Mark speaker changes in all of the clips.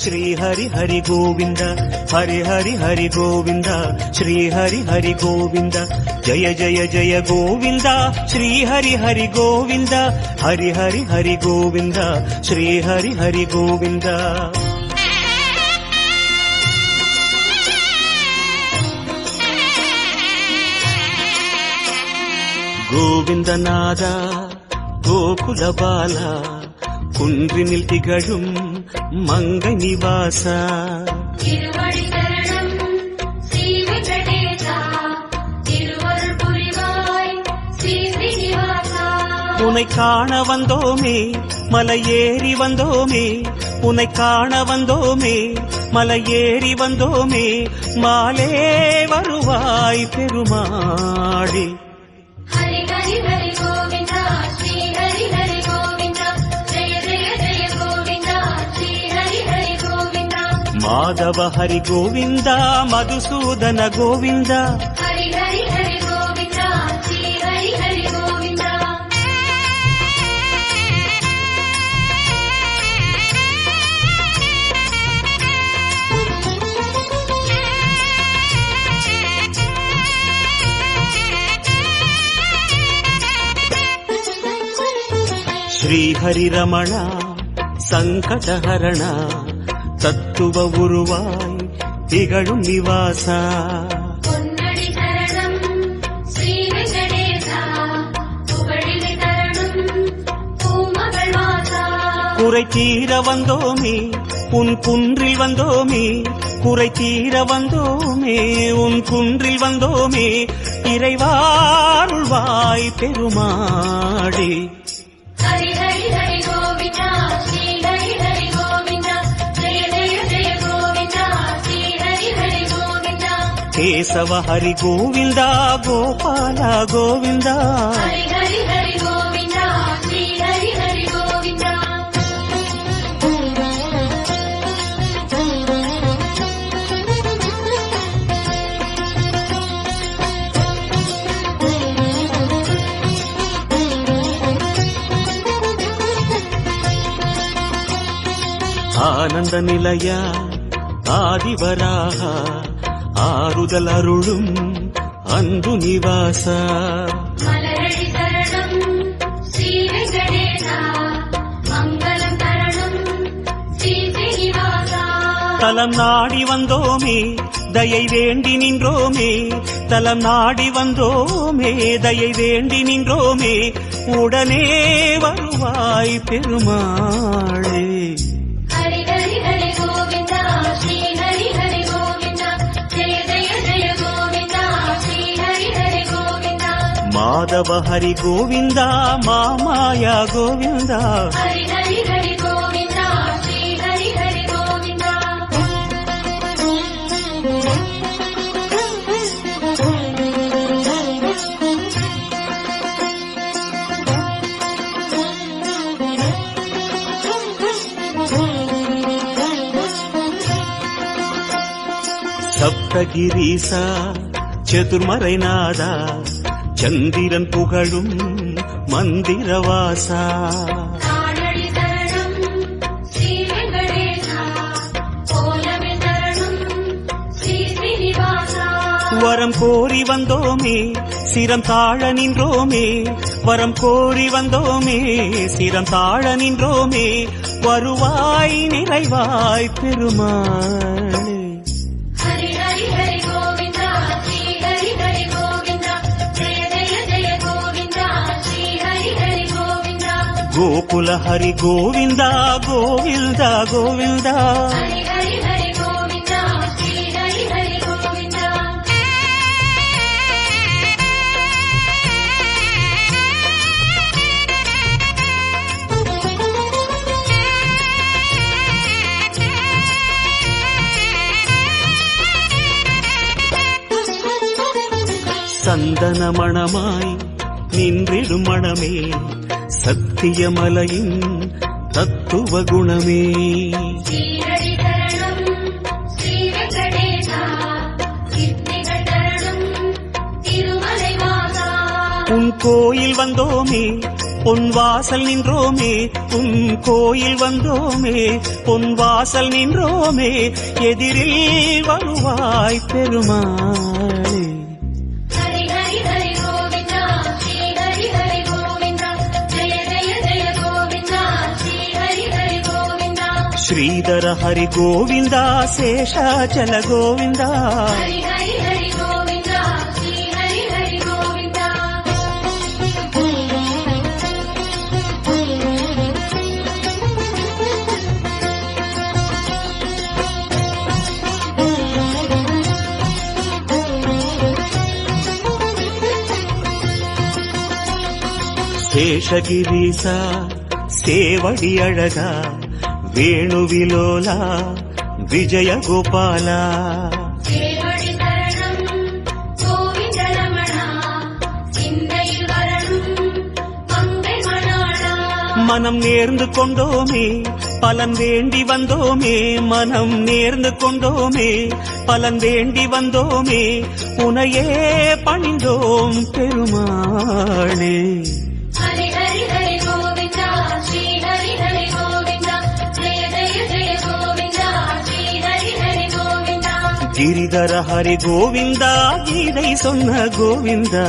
Speaker 1: ஸ்ரீ ஹரி ஹரி கோவிந்த ஹரி ஹரி ஹரி கோவிந்த ஸ்ரீ ஹரி ஹரி கோவிந்த ஜய ஜய ஜய கோவிந்த ஸ்ரீ ஹரி ஹரி கோவிந்த ஹரி ஹரி ஹரி கோவிந்த ஸ்ரீ ஹரி ஹரி கோவிந்த கோவிந்தநாத கோகுல பாலா குன்றினில் திகழும் மங்கை நிவாசா உன்னை காண வந்தோமே மலையேறி வந்தோமே உன்னை காண வந்தோமே மலையேறி வந்தோமே மாலே வருவாய் பெருமாளே மாதவ ஹரி கோவிந்த மதுசூதன கோவிந்த ஹரி ஹரி ஹரி கோவிந்த ஸ்ரீ ஹரி ஹரி கோவிந்த ஸ்ரீ ஹரி ரமண சங்கடஹரண தத்துவ உருவாய் திகழும் நிவாசா பொன்னடி சரணம் ஸ்ரீ வெங்கடேசா புகழிலை தரணும் பூமகள் வாசா குறை தீர வந்தோமே உன் குன்றில் வந்தோமே குறை தீர வந்தோமே உன் குன்றில் வந்தோமே இறைவாருள்வாய் பெருமாளே ஹரி ஹரி ஹரி கோவிந்தா ஸ்ரீ ஹரி ஹரி கோவிந்தா கேசவ ஹரி கோவிந்தா கோபால கோவிந்தா ஹரி ஹரி ஹரி கோவிந்தா ஸ்ரீ ஹரி ஹரி கோவிந்தா ஆனந்த நிலையா ஆதிவராக ஆறுதல் அருளும் அன்பு நிவாசா மலரடி சரணம் ஸ்ரீ வெங்கடேசா மங்களம் தரணும் ஸ்ரீ ஸ்ரீனிவாசா தலம் நாடி வந்தோமே தயை வேண்டி நின்றோமே தலம் நாடி வந்தோமே தயை வேண்டி நின்றோமே உடனே வருவாய் பெருமாளே ஹரி ஹரி ஹரி கோவிந்தா ஸ்ரீ ஹரி ஹரி கோவிந்தா ஜய ஜய ஜய கோவிந்தா ஸ்ரீ ஹரி ஹரி கோவிந்தா மாதவ ஹரி கோவிந்தா மாமாயா கோவிந்தா ஹரி ஹரி ஹரி கோவிந்தா ஸ்ரீ ஹரி ஹரி கோவிந்தா சப்தகிரீசா சதுர்மறைநாதா சந்திரன் புகழும் மந்திரவாசா வரம் கோரி வந்தோமே சிரம் தாழ நின்றோமே வரம் கோரி வந்தோமே சிரம் தாழ நின்றோமே வருவாய் நிறைவாய் பெருமாளே ஹரி ஹரி ஹரி கோவிந்தா ஸ்ரீ ஹரி ஹரி கோவிந்தா ஜய ஜய ஜய கோவிந்தா ஸ்ரீ ஹரி ஹரி கோவிந்தா கோகுல ஹரி கோவிந்தா கோவிந்தா கோவிந்தா ஹரி ஹரி ஹரி கோவிந்தா ஸ்ரீ ஹரி ஹரி கோவிந்தா சந்தன மணமாய் நின்றிடும் மணமே சத்தியமலையின் தத்துவ குணமே உன் கோயில் வந்தோமே பொன் வாசல் நின்றோமே உன் கோயில் வந்தோமே பொன் வாசல் நின்றோமே எதிரில் வருவாய் பெருமாளே. ஸ்ரீதர ஹரி கோவிந்தா சேஷாச்சல கோவிந்தா. சேஷகிரீசா சேவடி அழகா வேணுவிலோலா விஜய கோபாலா. மனம் நேர்ந்து கொண்டோமே பலன் வேண்டி வந்தோமே மனம் நேர்ந்து கொண்டோமே பலன் வேண்டி வந்தோமே உனையே பணிந்தோம் பெருமாளே. கிரிதர ஹரி கோவிந்தா கீதை சொன்ன கோவிந்தா.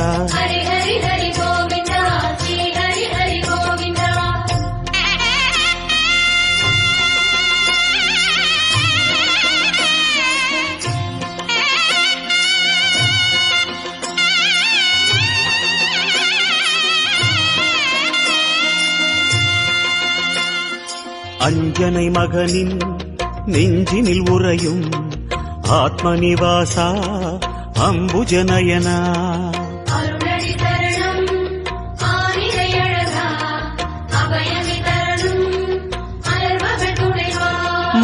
Speaker 1: அஞ்சனை மகனின் நெஞ்சினில் உறையும் ஆத்மநிவாசா அம்புஜநயனா.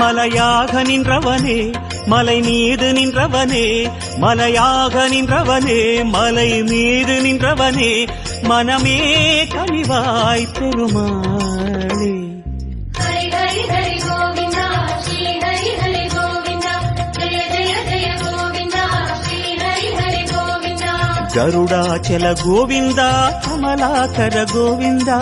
Speaker 1: மலையாக நின்றவனே மலை மீது நின்றவனே மலையாக நின்றவனே மலை மீது நின்றவனே மனமே கனிவாய் பெருமாளே. கருடாச்சல கோவிந்தா கமலாகர கோவிந்தா.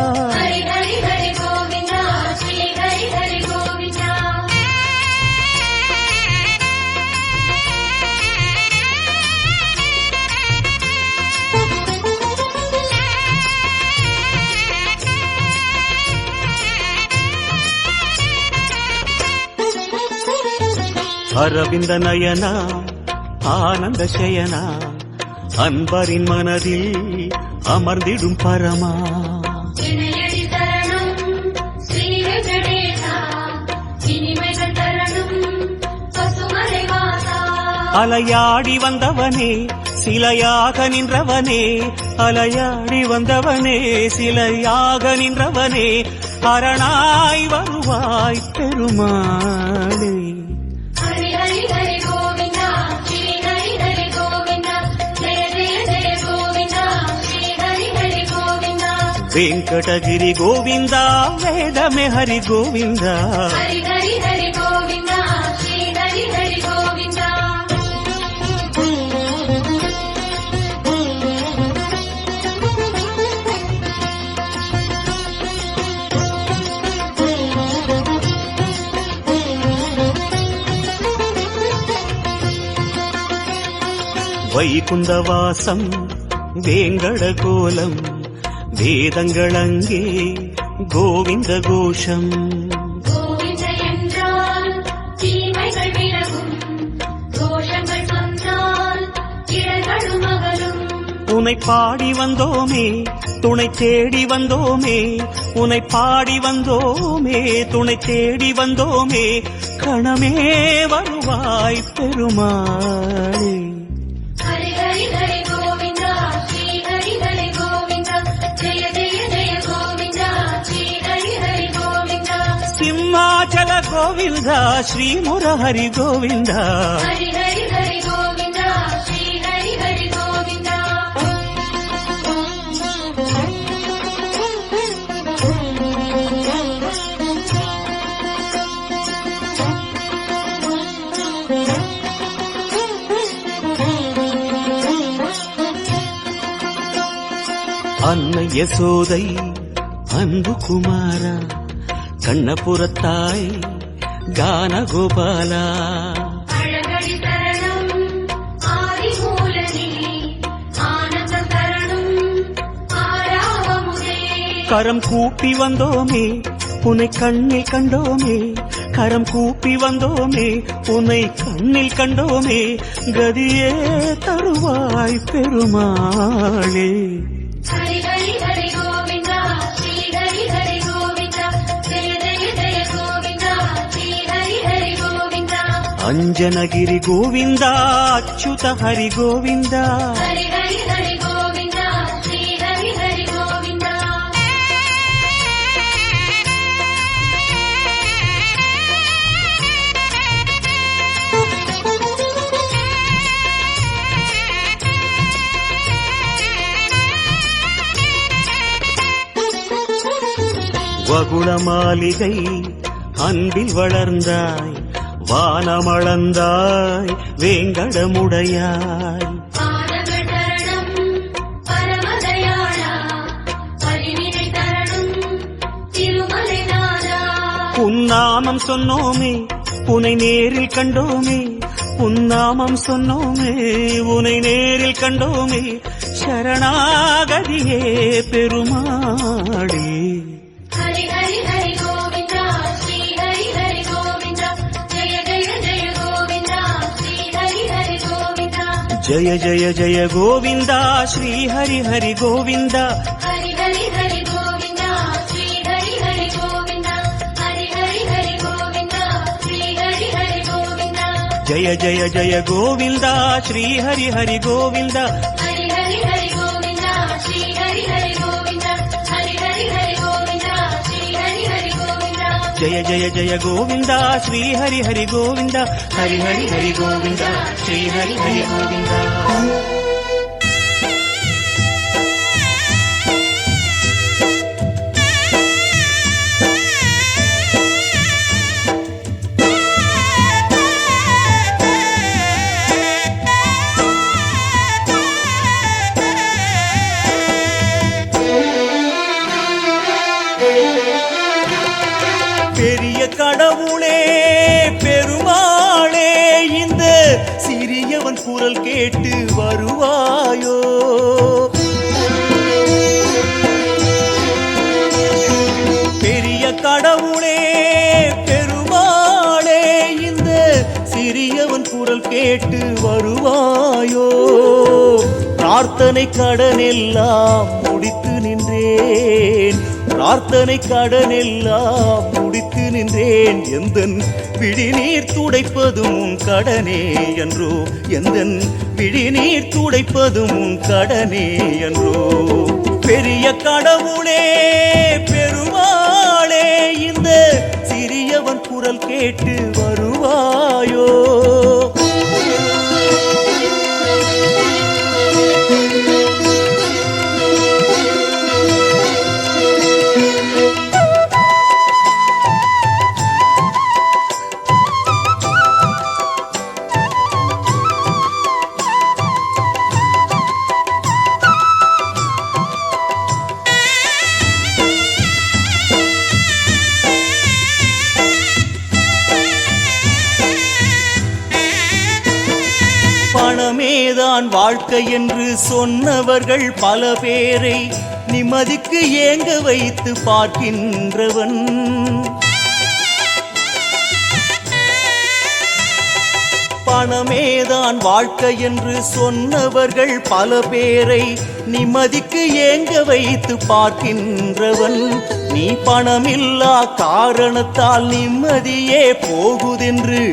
Speaker 1: அரவிந்த நயனா ஆனந்த சயனா அன்பரின் மனதில் அமர்ந்திடும் பரமா. அலையாடி வந்தவனே சிலையாக நின்றவனே அலையாடி வந்தவனே சிலையாக நின்றவனே அரணாய் வருவாய் பெருமாளே. வெங்கடகிரி கோவிந்தா வேதமே ஹரி கோவிந்தா. வைகுந்தவாசம் வேங்கட கோலம் வேதங்கள் அங்கே கோவிந்த கோஷம். உனை பாடி வந்தோமே துணை தேடி வந்தோமே உனை பாடி வந்தோமே துணை தேடி வந்தோமே கணமே வருவாய் பெருமாளே. சிம்மாச்சல கோவிந்தா ஸ்ரீ முரஹரி கோவிந்தா. அன்னை யசோதை அன்பு குமாரா கண்ணபுரத்தாய் கான கோபாலா கரம் கூப்பி வந்தோமே உன்னை கண்ணில் கண்டோமே, கரம் கூப்பி வந்தோமே உன்னை கண்ணில் கண்டோமே, கதியே தருவாய் பெருமாளே.
Speaker 2: ஹரி ஹரி ஹரி கோவிந்தா ஸ்ரீ ஹரி ஹரி கோவிந்தா ஜெய ஜெய ஜெய கோவிந்தா ஸ்ரீ ஹரி ஹரி கோவிந்தா.
Speaker 1: அஞ்சனகிரி கோவிந்தா அச்சுத ஹரி கோவிந்தா.
Speaker 2: ஹரி ஹரி ஹரி கோவிந்தா ஸ்ரீ ஹரி ஹரி கோவிந்தா.
Speaker 1: வகுள மாளிகை அன்பில் வளர்ந்தாய், வானமளந்தாய் வேங்கடமுடையாய்.
Speaker 2: பாதங்கள் தரணம் பரமதயாளா பரிவினை தரணம் திருமலை நாதா.
Speaker 1: உன்னாமம் சொன்னோமே உனை நேரில் கண்டோமே, உன்னாமம் சொன்னோமே உனை நேரில் கண்டோமே, சரணாகதியே பெருமாளே.
Speaker 2: ஹரி ஹரி ஹரி கோவிந்தா ஸ்ரீ ஹரி ஹரி கோவிந்தா ஜெய ஜெய ஜெய கோவிந்தா ஸ்ரீ ஹரி ஹரி கோவிந்தா.
Speaker 1: ஜய ஜய ஜய கோவிந்தா ஸ்ரீ ஹரி ஹரி கோவிந்தா.
Speaker 2: ஹரி ஹரி ஹரி கோவிந்தா ஸ்ரீ ஹரி ஹரி கோவிந்தா. ஹரி ஹரி ஹரி கோவிந்தா ஸ்ரீ ஹரி ஹரி கோவிந்தா.
Speaker 1: ஜய ஜய ஜய கோவிந்தா ஸ்ரீ ஹரி ஹரி கோவிந்தா.
Speaker 2: ஹரி ஹரி ஹரி கோவிந்தா ஸ்ரீ ஹரி ஹரி கோவிந்தா. ஹரி ஹரி ஹரி கோவிந்தா ஸ்ரீ ஹரி ஹரி கோவிந்தா.
Speaker 1: ஜய ஜய ஜய கோவிந்தா ஸ்ரீ ஹரி ஹரி கோவிந்தா. ஹரி ஹரி ஹரி கோவிந்தா ஸ்ரீ ஹரி ஹரி கோவிந்தா. பெரிய கடவுளே பெருமாளே, இந்த சிறியவன் குரல் கேட்டு வருவாயோ. பெரிய கடவுளே பெருமாளே, இந்த சிறியவன் குரல் கேட்டு வருவாயோ. பிரார்த்தனை கடனெல்லாம் முடித்து நின்றேன், பிரார்த்தனை கடனெல்லாம் முடித்து நின்றேன். எந்தன் விழிநீர் துடைப்பதும் உன் கடனே என்றோ, எந்தன் விழிநீர் துடைப்பதும் உன் கடனே என்றோ. பெரிய கடவுளே பெருமாளே, இந்த சிறியவன் குரல் கேட்டு வருவாயோ. பணமேதான் வாழ்க்கை என்று சொன்னவர்கள் பல பேரை நிம்மதிக்கு ஏங்க வைத்து பார்க்கின்றவன். பணமேதான் வாழ்க்கை என்று சொன்னவர்கள் பல பேரை நிம்மதிக்கு ஏங்க வைத்து பார்க்கின்றவன். நீ பணமில்லா காரணத்தால் நிம்மதியே போகுதென்று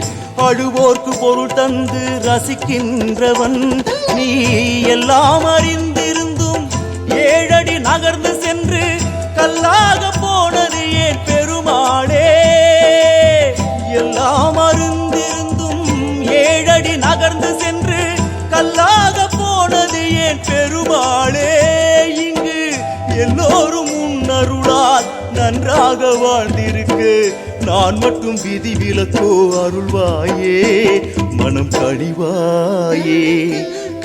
Speaker 1: அழுவோர்க்கு பொருள் தந்து ரசிக்கின்றவன். நீ எல்லாம் அறிந்திருந்தும் ஏழடி நகர்ந்து சென்று கல்லாக போனது ஏன் பெருமாளே. எல்லாம் அறிந்திருந்தும் ஏழடி நகர்ந்து சென்று கல்லாக போனது ஏன் பெருமாளே. இங்கு எல்லோரும் உன்னருளால் நன்றாக வாழ்ந்திருக்கு, நான் மட்டும் விதிவிலக்கோ அருள்வாயே, மனம் கழிவாயே.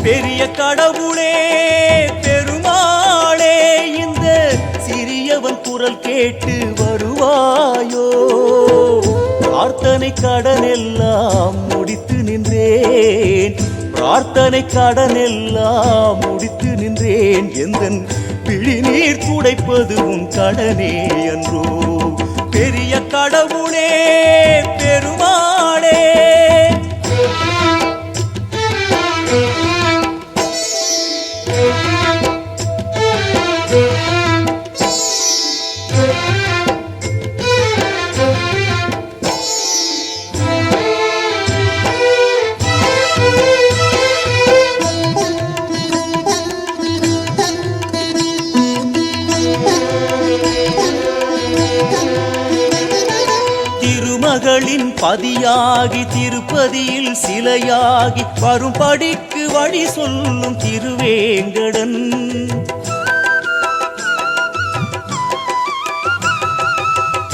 Speaker 1: பெரிய கடவுளே பெருமாளே, இந்த சிறியவன் குரல் கேட்டு வருவாயோ பிரார்த்தனை கடனெல்லாம் முடித்து நின்றேன் பிரார்த்தனை கடனெல்லாம் முடித்து நின்றேன் எந்தன் பிழிநீர் துடைப்பது உன் கடனே என்றோ பெரிய கடவுளே பெருமாளே திருமகளின் பதியாகி திருப்பதியில் சிலையாகி வரும்படிக்கு வழி சொல்லும் திருவேங்கடன்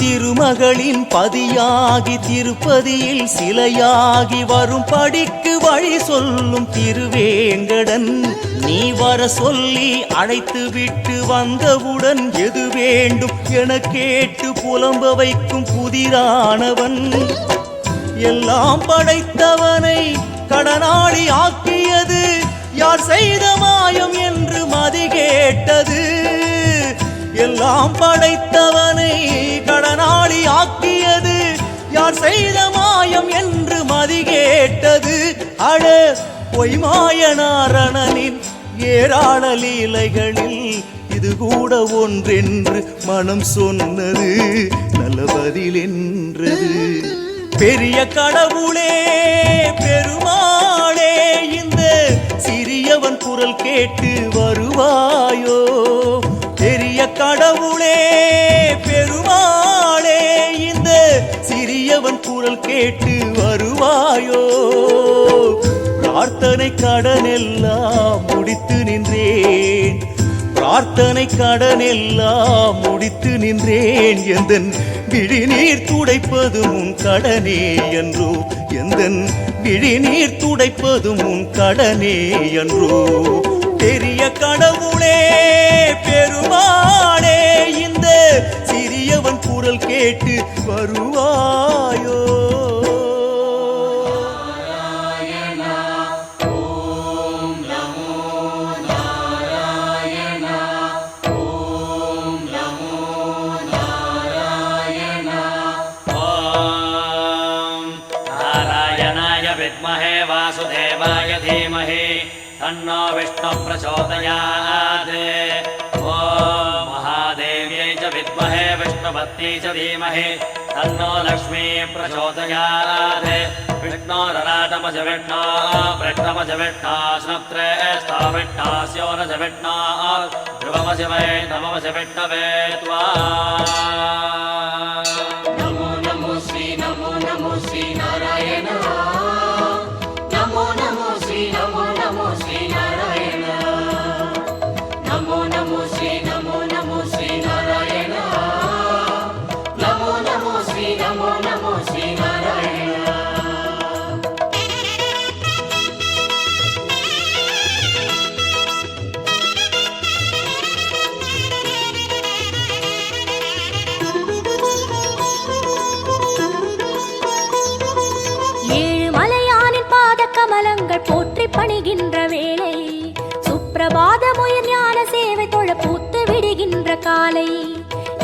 Speaker 1: திருமகளின் பதியாகி திருப்பதியில் சிலையாகி வரும்படிக்கு வழி சொல்லும் திருவேங்கடன் நீ வர சொல்லி அழைத்து விட்டு வந்தவுடன் எது வேண்டும் என கேட்டு புலம்ப வைக்கும் புதிரானவன் எல்லாம் படைத்தவனை கடனாளி ஆக்கியது யார் செய்த மாயம் என்று மதி கேட்டது எல்லாம் படைத்தவனை கடனாளி ஆக்கியது யார் செய்த மாயம் என்று மதி கேட்டது அட பொய்மாயனாரணனின் ஏராள லீலைகளில் இது கூட ஒன்றென்று மனம் சொன்னது நல்ல பதில் என்றது பெரிய கடவுளே பெருமாளே இந்த சிறியவன் குரல் கேட்டு வருவாயோ பெரிய கடவுளே பெருமாளே இந்த சிறியவன் குரல் கேட்டு வருவாயோ பிரார்த்தனை கடனெல்லாம் முடித்து நின்றேன் பிரார்த்தனை கடனெல்லாம் முடித்து நின்றேன் எந்தன் விழிநீர் துடைப்பதும் உன் கடனே என்றோ எந்தன் விழிநீர் துடைப்பதும் உன் கடனே என்றோ பெரிய கடவுளே பெருமாளே இந்த சிறியவன் குரல் கேட்டு வருவாயோ
Speaker 3: विद्महे वासुदेवाय धीमहि तन्नो विष्णुः प्रचोदयात् ॐ महादेव्यै च विद्महे विष्णुपत्न्यै च धीमहि तन्नो लक्ष्मी प्रचोदयात् विष्णोरराटमज विष्णो पृष्ठमज विष्णो स्नुत्रे स्थाविष्णास्योरज विष्णो ध्रुवमज वै नममज विष्णवे त्वा
Speaker 2: नमो नमो श्री नारायण नमो नमो श्री नारायण नमो नमो श्री नारायण नमो नमो श्री नारायण
Speaker 4: கமலங்கள் போற்றி பணிகின்ற வேளை சுப்பிரபாதமுயர் ஞான சேவை தொழ பூத்து விடுகின்ற காலை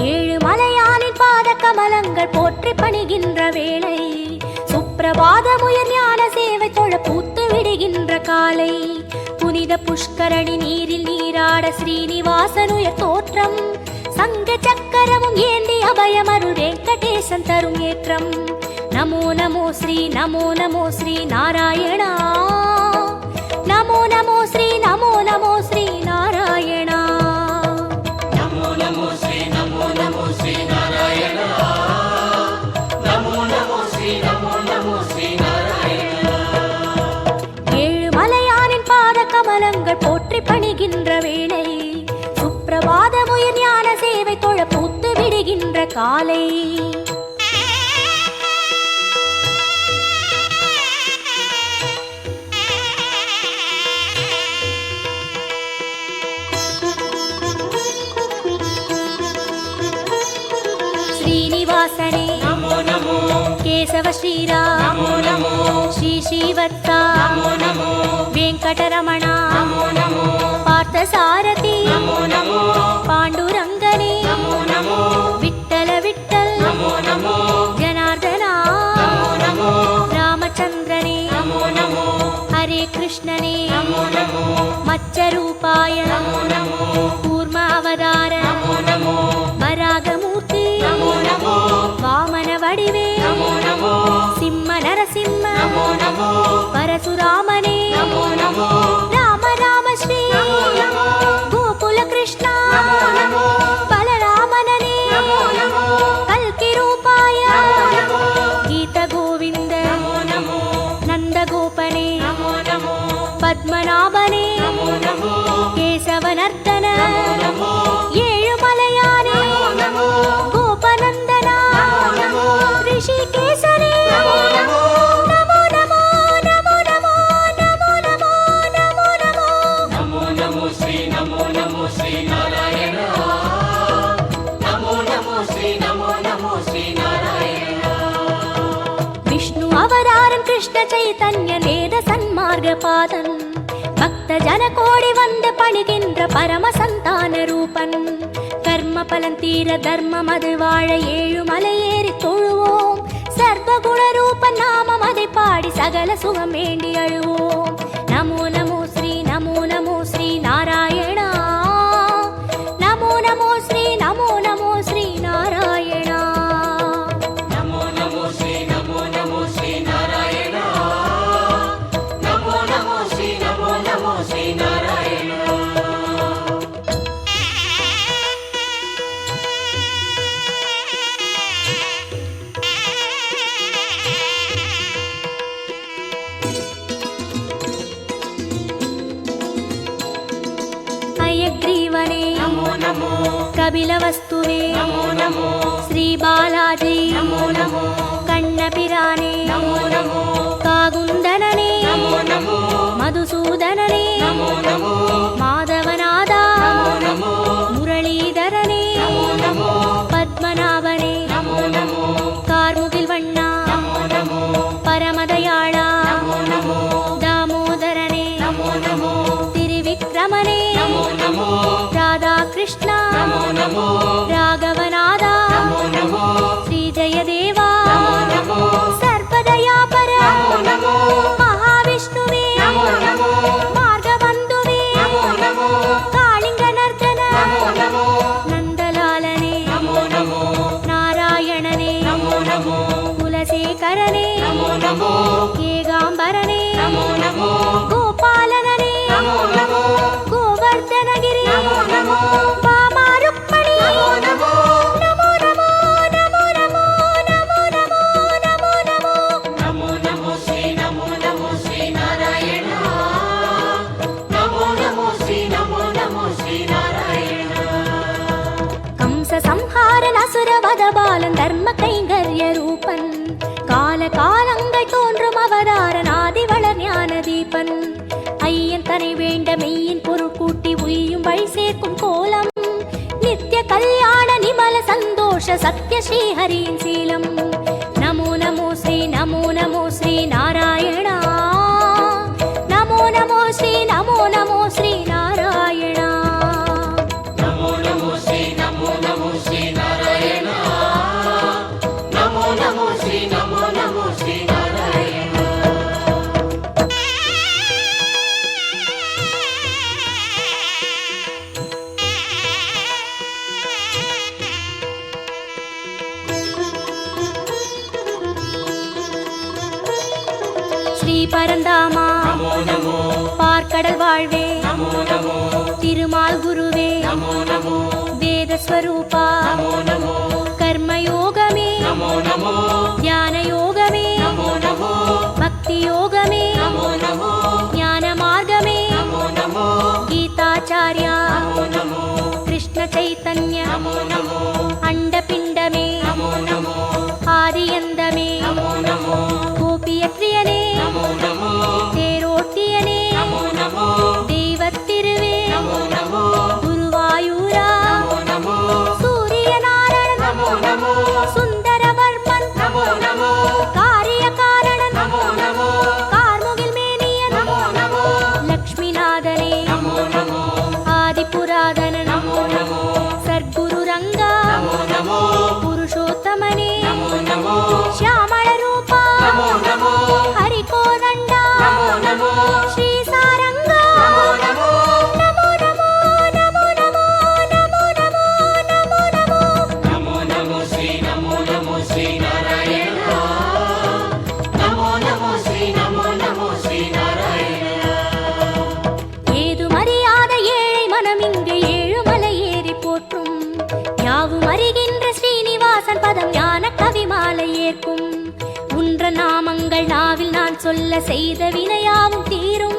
Speaker 4: ஏழு மலையானின் பாத கமலங்கள் போற்றி பணிகின்ற வேளை சுப்பிரபாதமுயர் ஞான சேவை தொழ பூத்து விடுகின்ற காலை புனித புஷ்கரணி நீரில் நீராட ஸ்ரீனிவாசனுயர் தோற்றம் சங்க சக்கரமும் ஏந்தி அபயமருள் வெங்கடேசன் தரும் ஏற்றம் नमो नमो श्री नारायणा नमो नमो श्री नारायणा
Speaker 2: नमो नमो श्री नारायण नमो नमो श्री नारायण
Speaker 4: ஏழு மலையானின் பாத கமலங்கள் போற்றி பணிகின்ற வேளை சுப்பிரபாதமுயர் ஞான சேவை தொழ பூத்து விடுகின்ற காலை श्रीनिवासने
Speaker 3: नमो नमो
Speaker 4: केशव श्रीराम
Speaker 3: नमो नमो
Speaker 4: श्री श्रीवत्सा
Speaker 3: नमो नमो
Speaker 4: वेंकटरमणा
Speaker 3: नमो नमो
Speaker 4: पार्थसारथी
Speaker 3: नमो नमो
Speaker 4: पाण्डुरङ्गने
Speaker 3: नमो नमो
Speaker 4: विठ्ठल विठ्ठल
Speaker 3: नमो नमो
Speaker 4: जनार्दना
Speaker 3: नमो नमो
Speaker 4: रामचन्द्रने
Speaker 3: नमो नमो
Speaker 4: हरे कृष्णने
Speaker 3: नमो नमो
Speaker 4: मत्स्यरूपाय
Speaker 3: नमो नमो
Speaker 4: कूर्म अवतार
Speaker 3: नमो नमो
Speaker 4: वरागमूर्ति
Speaker 3: नमो नमो
Speaker 4: वामन वडिवे
Speaker 3: नमो नमो
Speaker 4: सिंह नरसिंह
Speaker 3: नमो नमो
Speaker 4: परशुरामने
Speaker 3: नमो नमो
Speaker 4: राम राम श्री
Speaker 3: नमो नमो
Speaker 4: गोकुल कृष्ण
Speaker 3: नमो नमो
Speaker 4: बलरामनने
Speaker 3: नमो नमो
Speaker 4: कल्कि रूपाय
Speaker 3: नमो नमो
Speaker 4: गीत गोविंद
Speaker 3: नमो नमो
Speaker 4: नंद गोपने
Speaker 3: नमो नमो
Speaker 4: पद्मनाभने
Speaker 3: नमो नमो
Speaker 4: केशवनर्दन
Speaker 3: नमो
Speaker 4: ಏಳುಮಲೆಯಾನೆ
Speaker 3: नमो
Speaker 4: ಗೋಪನಂದನ
Speaker 3: नमो
Speaker 4: ಋಷಿಕೇಶನೇ
Speaker 3: नमो नमो
Speaker 4: ನಮೋ ನಮೋ ನಮೋ ನಮೋ ನಮೋ ನಮೋ ನಮೋ ನಮೋ
Speaker 3: नमो नमो श्री नारायण नमो श्री नारायण
Speaker 4: विष्णु अवतारन कृष्ण चैतन्य नेद सन्मार्ग पादन भक्त जन कोडि वंद पणिगिன்ற परम संतान रूपन कर्म பலன் தீர தர்மம் அது வாழ ஏழுமலை ஏறி தொழுவோம் சர்வகுண ரூபன் நாமம் அதை பாடி சகல சுகம் வேண்டி அழுவோம் நமோ நமோ ஸ்ரீ நாராயணா நமோ நமோ ஸ்ரீ நாராயணா
Speaker 3: नमो नमो श्री नारायण नमो नमो श्री नारायण
Speaker 4: हयग्रीवने
Speaker 3: नमो नमो
Speaker 4: कपिलवस्तुवे
Speaker 3: नमो नमो
Speaker 4: श्री बालाजी
Speaker 3: नमो नमो
Speaker 4: कण्णपिराने
Speaker 3: नमो नमो
Speaker 4: कागुन्दनने
Speaker 3: नमो नमो
Speaker 4: मधुसूदनने
Speaker 3: नमो नमो
Speaker 4: माधवनादा
Speaker 3: नमो नमो
Speaker 4: मुरलीधरने
Speaker 3: नमो नमो
Speaker 4: पद्मनाभने
Speaker 3: नमो नमो
Speaker 4: कार्मुगिल वण्णा
Speaker 3: नमो नमो
Speaker 4: परमदयाळा
Speaker 3: नमो नमो
Speaker 4: दामोदरने
Speaker 3: नमो नमो
Speaker 4: त्रिविक्रमने
Speaker 3: नमो नमो
Speaker 4: राधाकृष्ण
Speaker 3: नमो नमो
Speaker 4: राघवनादा
Speaker 3: नमो नमो
Speaker 4: श्री जयदेवा
Speaker 3: नमो नमो
Speaker 4: सर्वदयापर
Speaker 3: नमो नमो
Speaker 4: महाविष्णुवे
Speaker 3: नमो नमो
Speaker 4: मार्गबन्धुवे
Speaker 3: नमो नमो
Speaker 4: कालिङ्गनर्दन
Speaker 3: नमो नमो
Speaker 4: नन्दलालने
Speaker 3: नमो नमो
Speaker 4: नारायणने
Speaker 3: नमो नमो
Speaker 4: कुलशेखरने
Speaker 3: नमो नमो
Speaker 4: केगाम्बरने
Speaker 3: नमो नमो
Speaker 4: गोपालनने
Speaker 3: नमो नमो
Speaker 4: गोवर्धनगिरि
Speaker 3: नमो नमो
Speaker 4: वामारुक्मणि
Speaker 3: नमो नमो
Speaker 4: नमो नमो नमो नमो नमो नमो नमो नमो
Speaker 3: नमो नमो श्री नारायण नमो श्री नारायण
Speaker 4: कंस संहारन असुर वध बालन धर्म கைங்கர்ய ரூபன் கால காலங்கள் தோன்றும் அவதாரன் ஆதிவளர் ஞான தீபன் ஐயன் தனை வேண்ட மெய்யின் பொருள் கூட்டி உய்யும் வழி சேர்க்கும் கோலம் நித்திய கல்யாண நிமல சந்தோஷ சத்ய ஸ்ரீஹரியின் சீலம் நமோ நமோ ஸ்ரீ நாராயணா நமோ நமோ ஸ்ரீ நாராயணா
Speaker 3: नमो नमो श्री नारायण नमो श्री नारायण
Speaker 4: ஸ்ரீ பரந்தாமா
Speaker 3: नमो नमो
Speaker 4: பார்க்கடல் வாழ்வே
Speaker 3: नमो नमो
Speaker 4: திருமால் குருவே
Speaker 3: नमो नमो
Speaker 4: வேதஸ்வரூபா
Speaker 3: नमो नमो
Speaker 4: கர்மயோகமே
Speaker 3: नमो नमो
Speaker 4: ஞான யோகமே
Speaker 3: नमो नमो
Speaker 4: பக்தி யோகமே
Speaker 3: नमो नमो
Speaker 4: ஞான மார்க்கமே
Speaker 3: नमो नमो
Speaker 4: கீதாச்சார்யா
Speaker 3: नमो नमो
Speaker 4: கிருஷ்ண சைத்தன்ய
Speaker 3: नमो नमो
Speaker 4: அண்டபிண்டமே
Speaker 3: नमो नमो
Speaker 4: ஆதியந்தமே
Speaker 3: नमो नमो
Speaker 4: கோபியத்ரியனே
Speaker 3: नमो नमो
Speaker 4: தேரோட்டியனே
Speaker 3: नमो नमो
Speaker 4: தெய்வத்திருவே
Speaker 3: नमो नमो
Speaker 4: குருவாயூரா
Speaker 3: नमो नमो
Speaker 4: சூரியநாராயண
Speaker 3: नमो नमो
Speaker 4: சுந்தர உங்கள் நாவில் நான் சொல்ல செய்த வினையாவும் தீரும்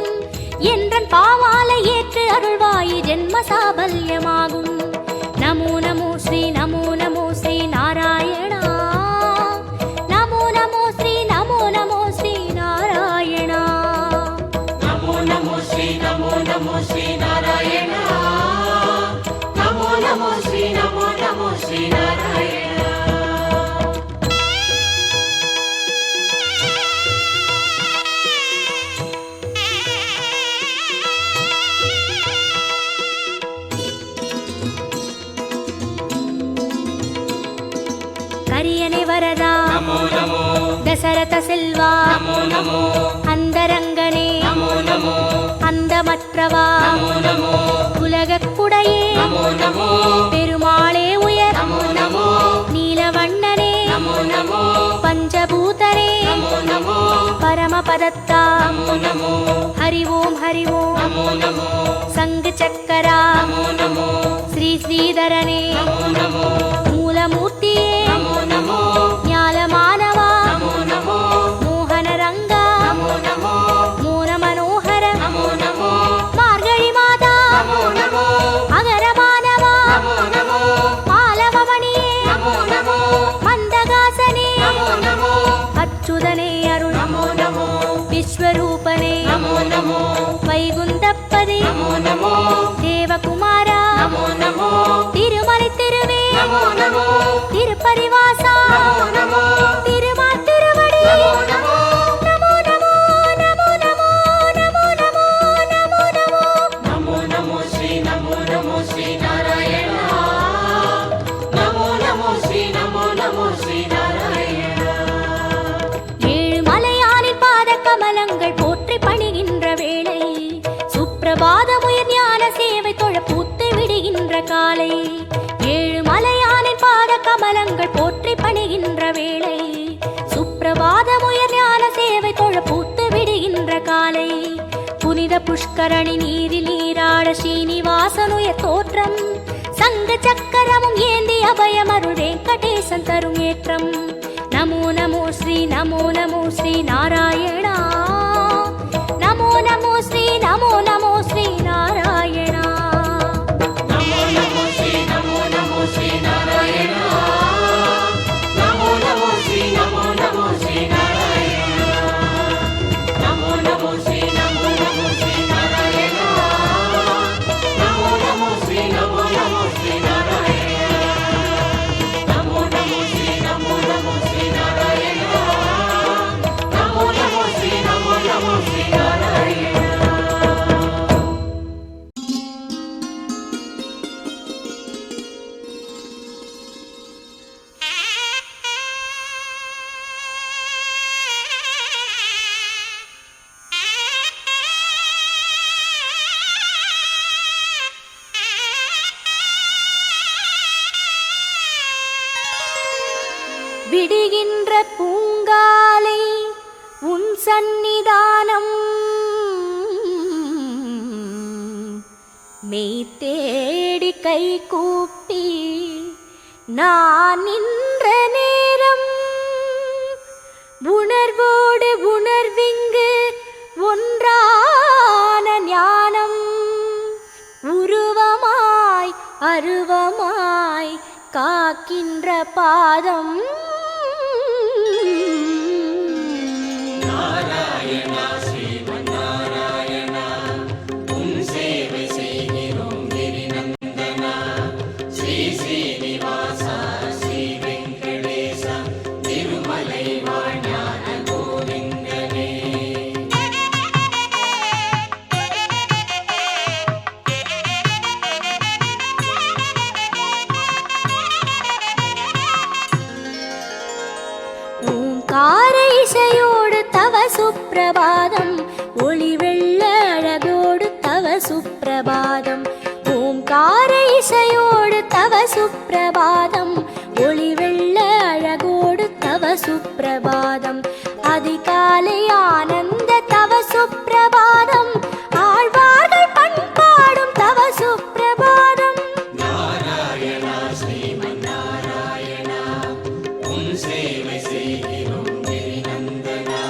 Speaker 4: என்றன் பாவாலை ஏற்று அருள்வாயி ஜென்ம சாபல்யமாகும். நமோ நமோ ஸ்ரீ நமோ நமோ ஸ்ரீ நாராயணா. நமோ நமோ ஸ்ரீ நமோ நமோ ஸ்ரீ நாராயணா.
Speaker 3: நமோ நமோ ஸ்ரீ நமோ நமோ ஸ்ரீ நாராயணா. நமோ நமோ ஸ்ரீ நமோ நமோ ஸ்ரீ நாராயணா.
Speaker 4: கரியனை வரதா
Speaker 3: நமோ நமோ
Speaker 4: தசரத செல்வா
Speaker 3: நமோ நமோ
Speaker 4: அந்தரங்கனே
Speaker 3: நமோ நமோ
Speaker 4: அந்தமற்றவா
Speaker 3: நமோ நமோ
Speaker 4: உலகக் குடையே
Speaker 3: நமோ நமோ
Speaker 4: பெருமாளே உயர்
Speaker 3: நமோ நமோ
Speaker 4: நீலவண்ணனே
Speaker 3: நமோ நமோ
Speaker 4: பஞ்சபூதனே
Speaker 3: நமோ நமோ
Speaker 4: பரமபதத்தா
Speaker 3: நமோ நமோ
Speaker 4: ஹரி ஓம் ஹரி ஓம்
Speaker 3: நமோ நமோ
Speaker 4: சங்கு சக்கரா
Speaker 3: நமோ நமோ
Speaker 4: ஸ்ரீ ஸ்ரீதரனே
Speaker 3: நமோ நமோ
Speaker 4: மூலமூர்த்தியே
Speaker 3: நமோ நமோ
Speaker 4: ஞாலமானவா
Speaker 3: நமோ நமோ
Speaker 4: மோகனரங்கா
Speaker 3: நமோ நமோ
Speaker 4: மோன மனோகர
Speaker 3: நமோ நமோ
Speaker 4: மார்கழி மாதா
Speaker 3: நமோ நமோ
Speaker 4: அகரமானவா
Speaker 3: நமோ நமோ
Speaker 4: மாலவமணியே
Speaker 3: நமோ நமோ
Speaker 4: மந்தகாசனே
Speaker 3: நமோ நமோ
Speaker 4: அச்சுதனே அருள்
Speaker 3: நமோ நமோ
Speaker 4: விஸ்வரூபனே
Speaker 3: நமோ நமோ
Speaker 4: வைகுந்தப்பதி
Speaker 3: நமோ நமோ
Speaker 4: தேவகுமாரா
Speaker 3: நமோ நமோ
Speaker 4: திருமலை திருவே
Speaker 3: நமோ நமோ
Speaker 4: திருப்பரிவாசா
Speaker 3: நமோ நமோ
Speaker 4: திருமால் திருவடி
Speaker 3: நமோ நமோ
Speaker 4: நமோ நமோ நமோ நமோ நமோ நமோ நமோ நமோ
Speaker 3: நமோ நமோ ஸ்ரீ நமோ நமோ ஸ்ரீ நாராயணா. நமோ நமோ ஸ்ரீ நமோ நமோ ஸ்ரீ நாராயணா.
Speaker 4: ஏழு மலையானின் பாத கமலங்கள் போற்றி பணிகின்ற வேளை சுப்பிரபாதமுயர் ஞான சேவை தொழ பூத்து விடுகின்ற காலை. ஏழு மலையானின் பாத கமலங்கள் போற்றி பணிகின்ற வேளை சுப்பிரபாதமுயர் ஞான சேவை தொழ பூத்து விடுகின்ற காலை. புனித புஷ்கரணி நீரில் நீராட ஸ்ரீனிவாசனுய தோற்றம் சங்க சக்கரமும் ஏந்தி அபயமருள் வெங்கடேசன் தரும் ஏற்றம். நமோ நமோ ஸ்ரீ நமோ நமோ ஸ்ரீ நாராயணா. நமோ நமோ ஸ்ரீ நமோ நமோ ஸ்ரீ நாராயணா.
Speaker 3: நமோ நமோ ஸ்ரீ நமோ நமோ ஸ்ரீ நாராயணா. நமோ நமோ ஸ்ரீ நமோ நமோ ஸ்ரீ நாராயணா. நமோ நமோ ஸ்ரீ நமோ நமோ ஸ்ரீ நாராயணா. நமோ நமோ ஸ்ரீ நமோ நமோ ஸ்ரீ நாராயணா. நமோ நமோ ஸ்ரீ நமோ நமோ ஸ்ரீ நாராயணா. நமோ நமோ ஸ்ரீ நமோ நமோ ஸ்ரீ நாராயணா.
Speaker 4: விடுகின்ற பூங்காலை உன் சந்நிதானம் மெய் தேடி கை கூப்பி நான் நின்ற நேரம் உணர்வோடு உணர்விங்கு ஒன்றான ஞானம் உருவமாய் அருவமாய் காக்கின்ற பாதம்.
Speaker 3: நாராயணா ஸ்ரீமன் நாராயணா. உன் சேவை செய்கிறோம் கிரிநந்தனா. ஸ்ரீ ஸ்ரீனிவாசா ஸ்ரீ வெங்கடேசா திருமலை வாழ்ஞான கோவிந்தனே.
Speaker 4: ஓங்கார இசையோடு தவ சுப்பிரபாதம் ஒளி வெள்ள அழகோடு தவ சுப்பிரபாதம். ஓங்கார இசையோடு தவ சுப்பிரபாதம் ஒளி வெள்ள அழகோடு தவ சுப்பிரபாதம். அதிகாலை ஆனந்த தவ சுப்பிரபாதம் ஆழ்வார்கள் பண்பாடும் தவ சுப்பிரபாதம்.
Speaker 3: நாராயணா ஸ்ரீமன் நாராயணா. உன் சேவை செய்கிறோம் கிரிநந்தனா.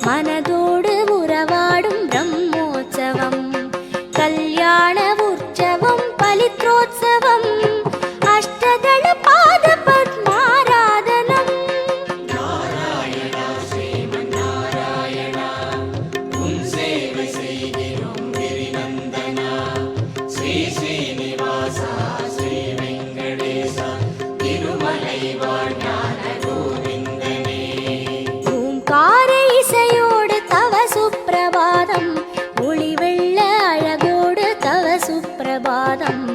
Speaker 4: மனதோடு உறவாடும் பிரம்மோற்சவம் கல்யாண உற்சவம் பலித்ரோத்சவம் அஷ்டதள பாத பத்மாராதனம்
Speaker 3: நாராயணா ஸ்ரீமன் நாராயணா உன் சேவை செய்கிறோம் கிரிநந்தனா ஸ்ரீ ஸ்ரீனிவாசா ஸ்ரீ வெங்கடேசா திருமலை வாழ்ஞான கோவிந்தனே
Speaker 4: ஓம்கார இசையோடு தவ சுப்பிரபாதம் ஒளி வெள்ள அழகோடு தவ சுப்பிரபாதம்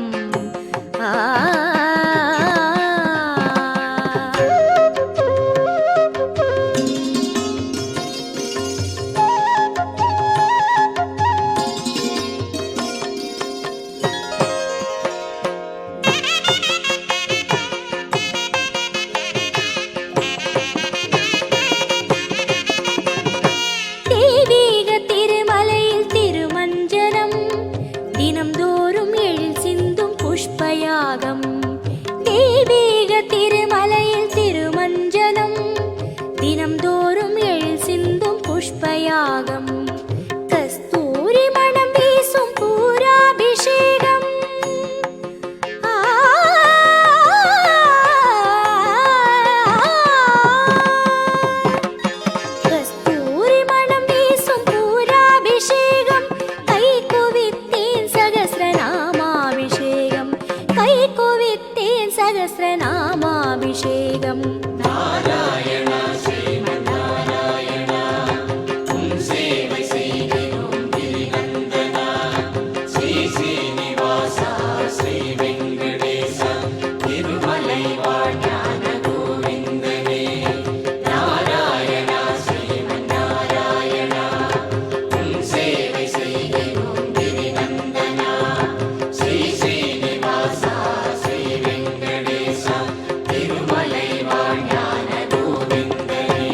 Speaker 4: தெய்வீக திருமலையில் திருமஞ்சனம் தினம்தோறும் எழில் சிந்தும் புஷ்பயாகம் தெய்வீக திருமலையில் திருமஞ்சனம் தினம்தோறும் எழில் சிந்தும் புஷ்பயாகம் கஸ்தூரி மணம் வீசும் பூராபிஷேகம் கஸ்தூரி மணம் வீசும் பூராபிஷேகம் கை குவித்தேன் சகஸ்ரநாமாபிஷேகம் கை குவித்தேன் சகஸ்ரநாமாபிஷேகம்
Speaker 3: நாராயணா ஸ்ரீமன் நாராயணா உன் சேவை செய்கிறோம் கிரிநந்தனா ஸ்ரீ ஸ்ரீனிவாசா ஸ்ரீ வெங்கடேசா திருமலை வாழ்ஞான கோவிந்தனே நாராயணா ஸ்ரீமன் நாராயணா உன் சேவை செய்கிறோம் கிரிநந்தனா ஸ்ரீ ஸ்ரீனிவாசா ஸ்ரீ வெங்கடேசா திருமலை வாழ்ஞான கோவிந்தனே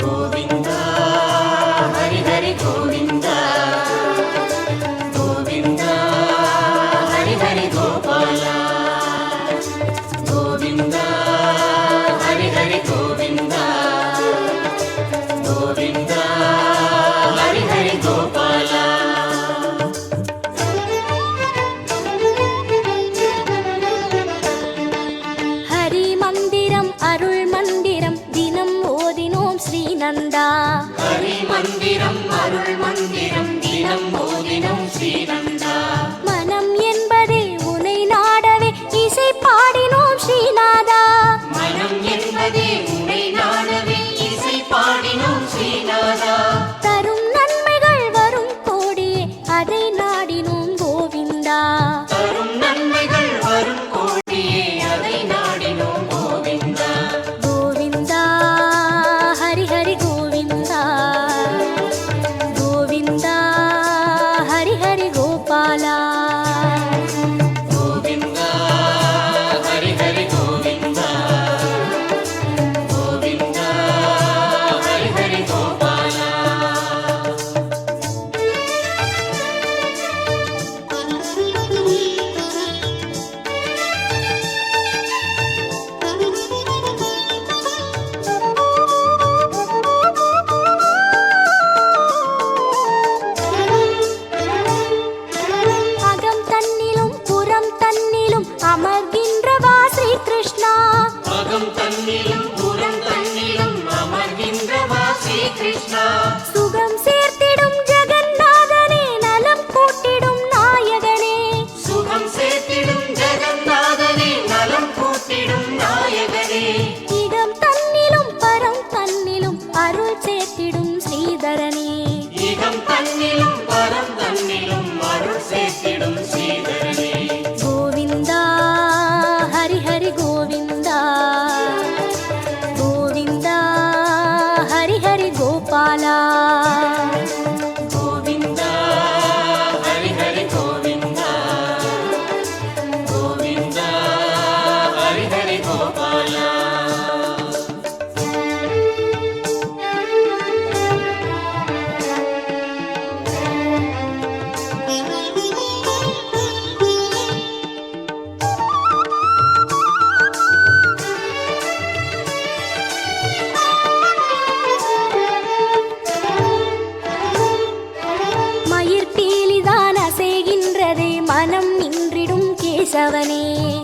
Speaker 3: கோவிந்தா ஹரி ஹரி கோவிந்தா கோவிந்தா ஹரி ஹரி கோபாலா கோவிந்தா ஹரி ஹரி கோவிந்தா கோவிந்தா ஹரி ஹரி கோபாலா
Speaker 4: ஹரி மந்திரம் அருள் மந்திரம் தினம் ஓதினோம் ஸ்ரீநந்தா
Speaker 3: ஹரி மந்திரம் அருள் மந்திரம் தினம் ஓதினோம் ஸ்ரீநந்தா
Speaker 4: மனம் என்பதே உனை நாடவே இசை பாடினோம் ஸ்ரீநாதா
Speaker 3: மனம் என்பதே உன்னை நாடவே இசை பாடினோம் ஸ்ரீநாதா
Speaker 4: தரும் நன்மைகள் வரும் கோடியே அதை நாடினோம் கோவிந்தா
Speaker 3: தரும் நன்மைகள் வரும் கோடியே அதை நாடினோம் கோவிந்தா
Speaker 4: கோவிந்தா ஹரி ஹரி கோவிந்தா கோவிந்தா ஹரி ஹரி கோபாலா
Speaker 3: கோவிந்தா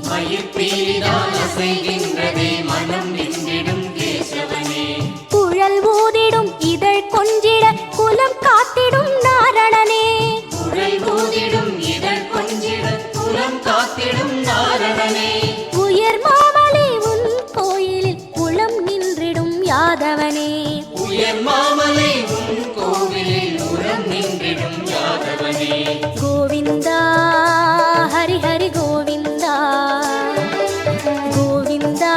Speaker 3: மயிர்பீலிதான் அசைகின்றதே மனம் நின்றிடும் கேசவனே.
Speaker 4: குழல் ஊதிடும் இதழ் கொஞ்சிட குலம் காத்திடும் நாரணனே.
Speaker 3: குழல் ஊதிடும் இதழ் கொஞ்சிட குலம் காத்திடும் நாரணனே.
Speaker 4: உயர் மாமலை உன் கோயிலில் குளம் நின்றிடும் யாதவனே.
Speaker 3: உயர் மாமலை உன் கோவிலில் உரம் நின்றிடும் யாதவனே.
Speaker 4: கோவிந்தா ஹரி ஹரி கோவிந்தா கோவிந்தா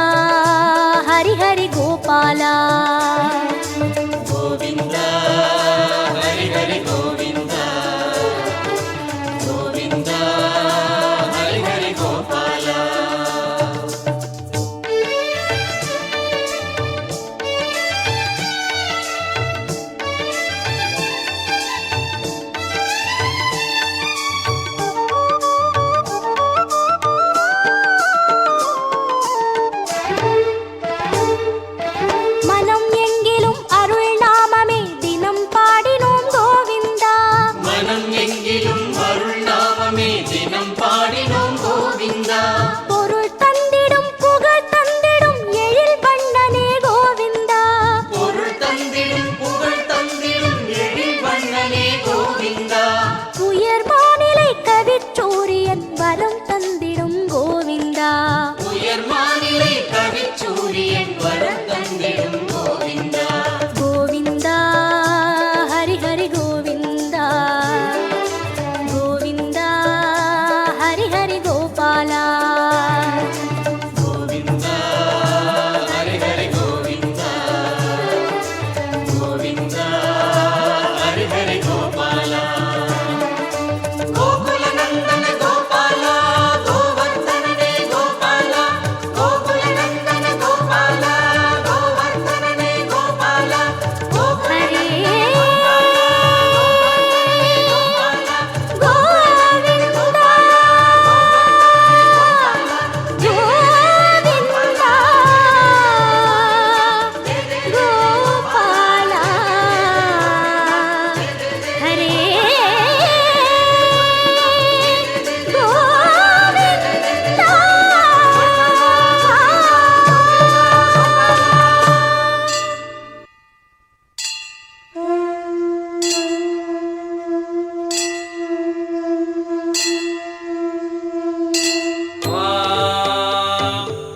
Speaker 4: ஹரி ஹரி கோபாலா.
Speaker 3: கோவிந்தா ஹரி ஹரி கோவிந்தா கோவிந்தா ஹரி ஹரி கோபாலா.
Speaker 4: மனம் எங்கிலும் அருள் நாமமே தினம் பாடினோம் கோவிந்தா.
Speaker 3: மனம் எங்கிலும் அருள் நாமமே தினம் பாடினோம் கோவிந்தா.
Speaker 4: பொருள் தந்திடும் புகழ் தந்திடும் எழில் வண்ணனே கோவிந்தா.
Speaker 3: பொருள் தந்திடும் புகழ் தந்திடும் எழில் வண்ணனே கோவிந்தா.
Speaker 4: உயர் மாநிலை கவிச்சூரியன் வரம் தந்திடும் கோவிந்தா.
Speaker 3: உயர் மாநிலை கவிச்சூரியன் வரம் தந்திடும் கோவிந்தா.
Speaker 4: கோவிந்தா ஹரி ஹரி கோவிந்தா கோவிந்தா ஹரி ஹரி கோபாலா.
Speaker 3: கோவிந்தா ஹரி ஹரி கோவிந்தா கோவிந்தா ஹரி ஹரி கோபாலா. கோகுல நந்தன கோபாலா கோவர்தனனே கோபாலா. கோகுல நந்தன கோபாலா கோவர்தனனே கோபாலா.
Speaker 4: ஹரே
Speaker 3: கோபாலா
Speaker 4: கோவிந்தா கோவிந்தா கோபாலா. ஹரே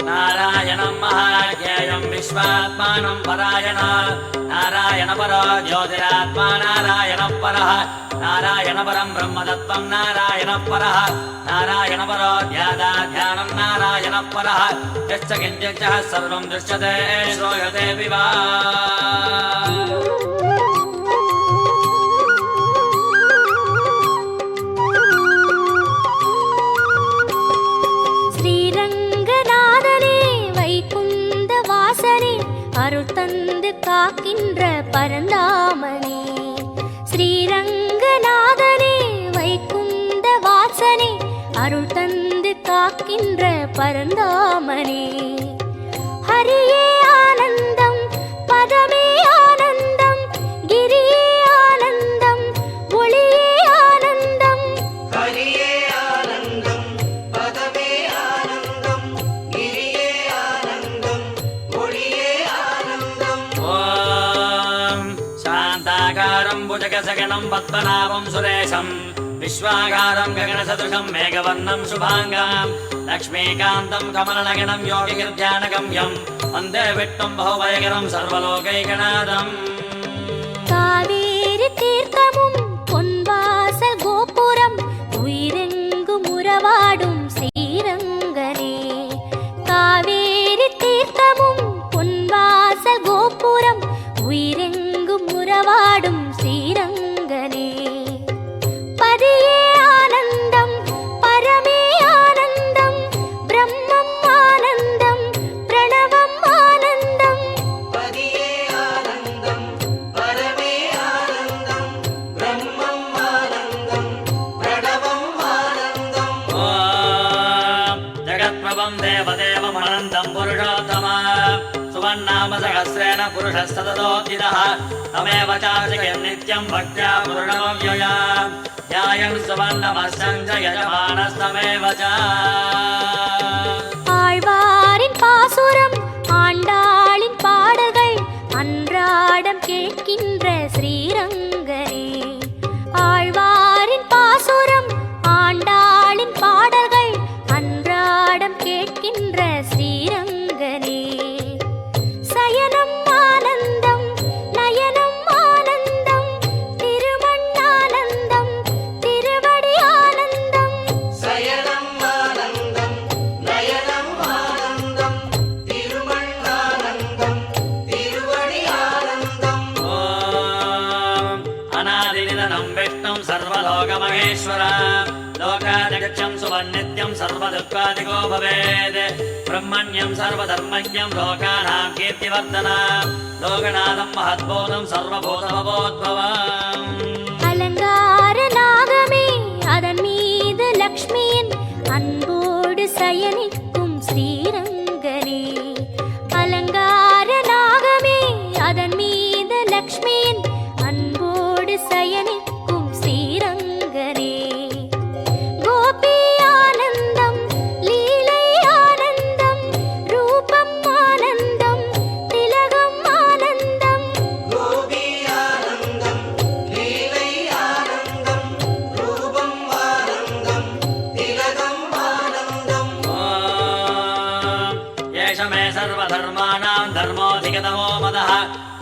Speaker 5: नारायणं महाज्ञेयं विश्वात्मानं परायण नारायण परो ज्योतिरात्मा नारायणः परः नारायण परं ब्रह्मतत्त्वं नारायणः परः नारायण परो ध्यानं नारायणः परः यश्च किञ्चित् सर्वं दृश्यते श्रूयते विवा
Speaker 4: ஸ்ரீரங்கநாதனே வைகுந்த வாசனே அருள் தந்து காக்கின்ற பரந்தாமனே. ஸ்ரீரங்கநாதனே வைகுந்த வாசனே அருள் தந்து காக்கின்ற பரந்தாமனே. ஹரியே ஆனந்தம் பதமே ஆனந்தம் கிரியே ஆனந்தம் ஒளியே ஆனந்தம்.
Speaker 3: ஹரியே ஆனந்தம் பதமே ஆனந்தம் கிரியே ஆனந்தம் ஒளியே ஆனந்தம்.
Speaker 5: ॐ शान्ताकारं भुजगसगणं पद्मनाभं सुरेशं विश्वाकारं गगनसदृशं मेघवर्णं शुभाङ्गां लक्ष्मीकान्तं कमलनगणं योगिगिर्ध्यानगम्यं वन्दे विष्णुं बहुभयकरं सर्वलोकैकनाथम्.
Speaker 4: காவேரி தீர்த்தமும் பொன்வாசல் கோபுரம் உயிரெங்கும் உறவாடும் ஸ்ரீரங்கனே. காவேரி தீர்த்தமும் பொன்வாசல் கோபுரம் உயிரெங்கும் உறவாடும் ஸ்ரீரங்கனே. பதியே ஆனந்தம் பரமே ஆனந்தம் பிரம்மம் ஆனந்தம் பிரணவம் ஆனந்தம்.
Speaker 3: பதியே ஆனந்தம் பரமே ஆனந்தம் பிரம்மம் ஆனந்தம் பிரணவம் ஆனந்தம்.
Speaker 5: ॐ जगत्प्रभं देवदेवमनन्तं पुरुषोत्तमा सुवन्नाम सहस्रेण पुरुषस्तततोऽधितः तमेव चार्चयन् नित्यं भक्त्या पूर्णमव्यया ध्यायन् सुवर्णमस्यं च यजमानस्तमेव च
Speaker 4: கேட்கின்ற ஸ்ரீரங்கனே. ஆழ்வாரின் பாசுரம் ஆண்டாளின் பாடல்கள் அன்றாடம் கேட்கின்ற ஸ்ரீரங்கனே. சயனம் ஆனந்தம் நயனம் ஆனந்தம் திருமண்ணானந்தம் திருவடி ஆனந்தம்.
Speaker 3: சயனம் ஆனந்தம் நயனம் ஆனந்தம் திருமண்ணானந்தம் திருவடி ஆனந்தம்.
Speaker 5: ஓம் அநாதிநிதனம் விஷ்ணும் சர்வலோகமகேஸ்வர லோகாதிகச்சம் சுவர்நித்யம் சர்வதுக்காதிகோ பவேத் பிரம்மண்யம் சர்வதர்மண்யம் லோகானாம் கீர்த்திவர்தனா லோகநாதம் மகத்பூதம் சர்வபூதமபோத்பவம்.
Speaker 4: அலங்கார நாகமே அதன் மீது லக்ஷ்மியின் அன்போடு சயனிக்கும் ஸ்ரீரங்கனே. அலங்கார நாகமே அதன் மீது லக்ஷ்மியின் அன்போடு சயனிக்கும் ஸ்ரீரங்கனே. கோபி ஆனந்தம் லீலை ஆனந்தம் ரூபம் ஆனந்தம் திலகம் ஆனந்தம்.
Speaker 3: கோபி ஆனந்தம் லீலை ஆனந்தம் ரூபம் ஆனந்தம் திலகம் ஆனந்தம்.
Speaker 5: ஓம் ஏஷ மே சர்வதர்மாணாம் தர்மோऽधिगतमो मदः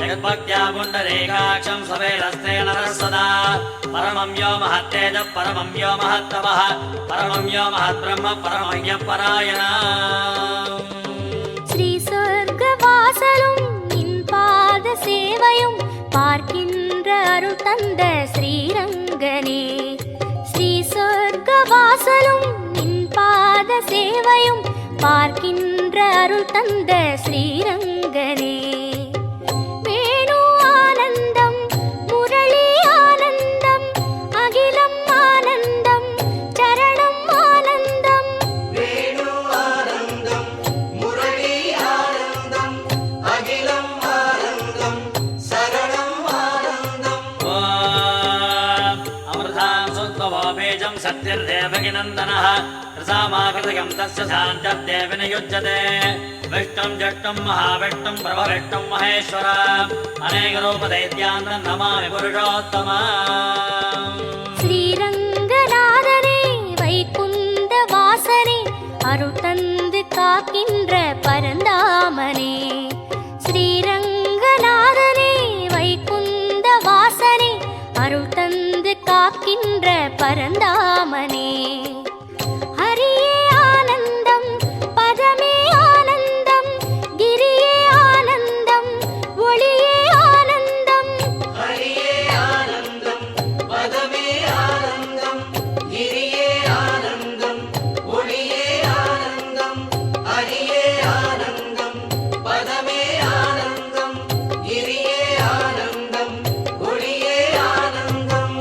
Speaker 5: जगद्भक्त्या पुण्डरीकाक्षं सवेदस्ते नरः सदा परमं यो महत्तेजः परमं यो महत्तमः परमं यो महद्ब्रह्म परमं यः परायणः.
Speaker 4: ஸ்ரீ சொர்க்கவாசலும் நின் பாத சேவையும் பார்க்கின்ற அருள் தந்த ஸ்ரீரங்கனே. ஸ்ரீ சொர்க்கவாசலும் நின் பாத சேவையும் பார்க்கின்ற அருள் தந்த ஸ்ரீரங்கனே. வேணு ஆனந்தம் முரளி ஆனந்தம் அகிலம் ஆனந்தம் சரணம் ஆனந்தம்.
Speaker 3: வேணு ஆனந்தம் முரளி ஆனந்தம் அகிலம் ஆனந்தம் சரணம் ஆனந்தம்.
Speaker 5: ஓம் அமிர்தாं சுத்வோ பீஜं சத்யர்देवकिनन्दनः रसामाकृतिकं तस्य शान्त्यर्देव नियुज्यते विष्णुं जष्टुं महाविष्णुं प्रभविष्णुं महेश्वरम् अनेकरूपदैत्यान्तं नमामि पुरुषोत्तमम्.
Speaker 4: ஸ்ரீரங்கநாதனே வைகுந்த வாசனே அருள் தந்து காக்கின்ற பரந்தாமனே. ஸ்ரீரங்கநாதனே வைகுந்த வாசனே அருள் தந்து காக்கின்ற பரந்தாமனே. ஹரியே ஆனந்தம் பதமே ஆனந்தம் கிரியே ஆனந்தம் ஒளியே ஆனந்தம்.
Speaker 3: ஹரியே ஆனந்தம் பதமே ஆனந்தம் கிரியே ஆனந்தம் ஒளியே ஆனந்தம். ஹரியே ஆனந்தம் பதமே ஆனந்தம் கிரியே ஆனந்தம் ஒளியே ஆனந்தம்.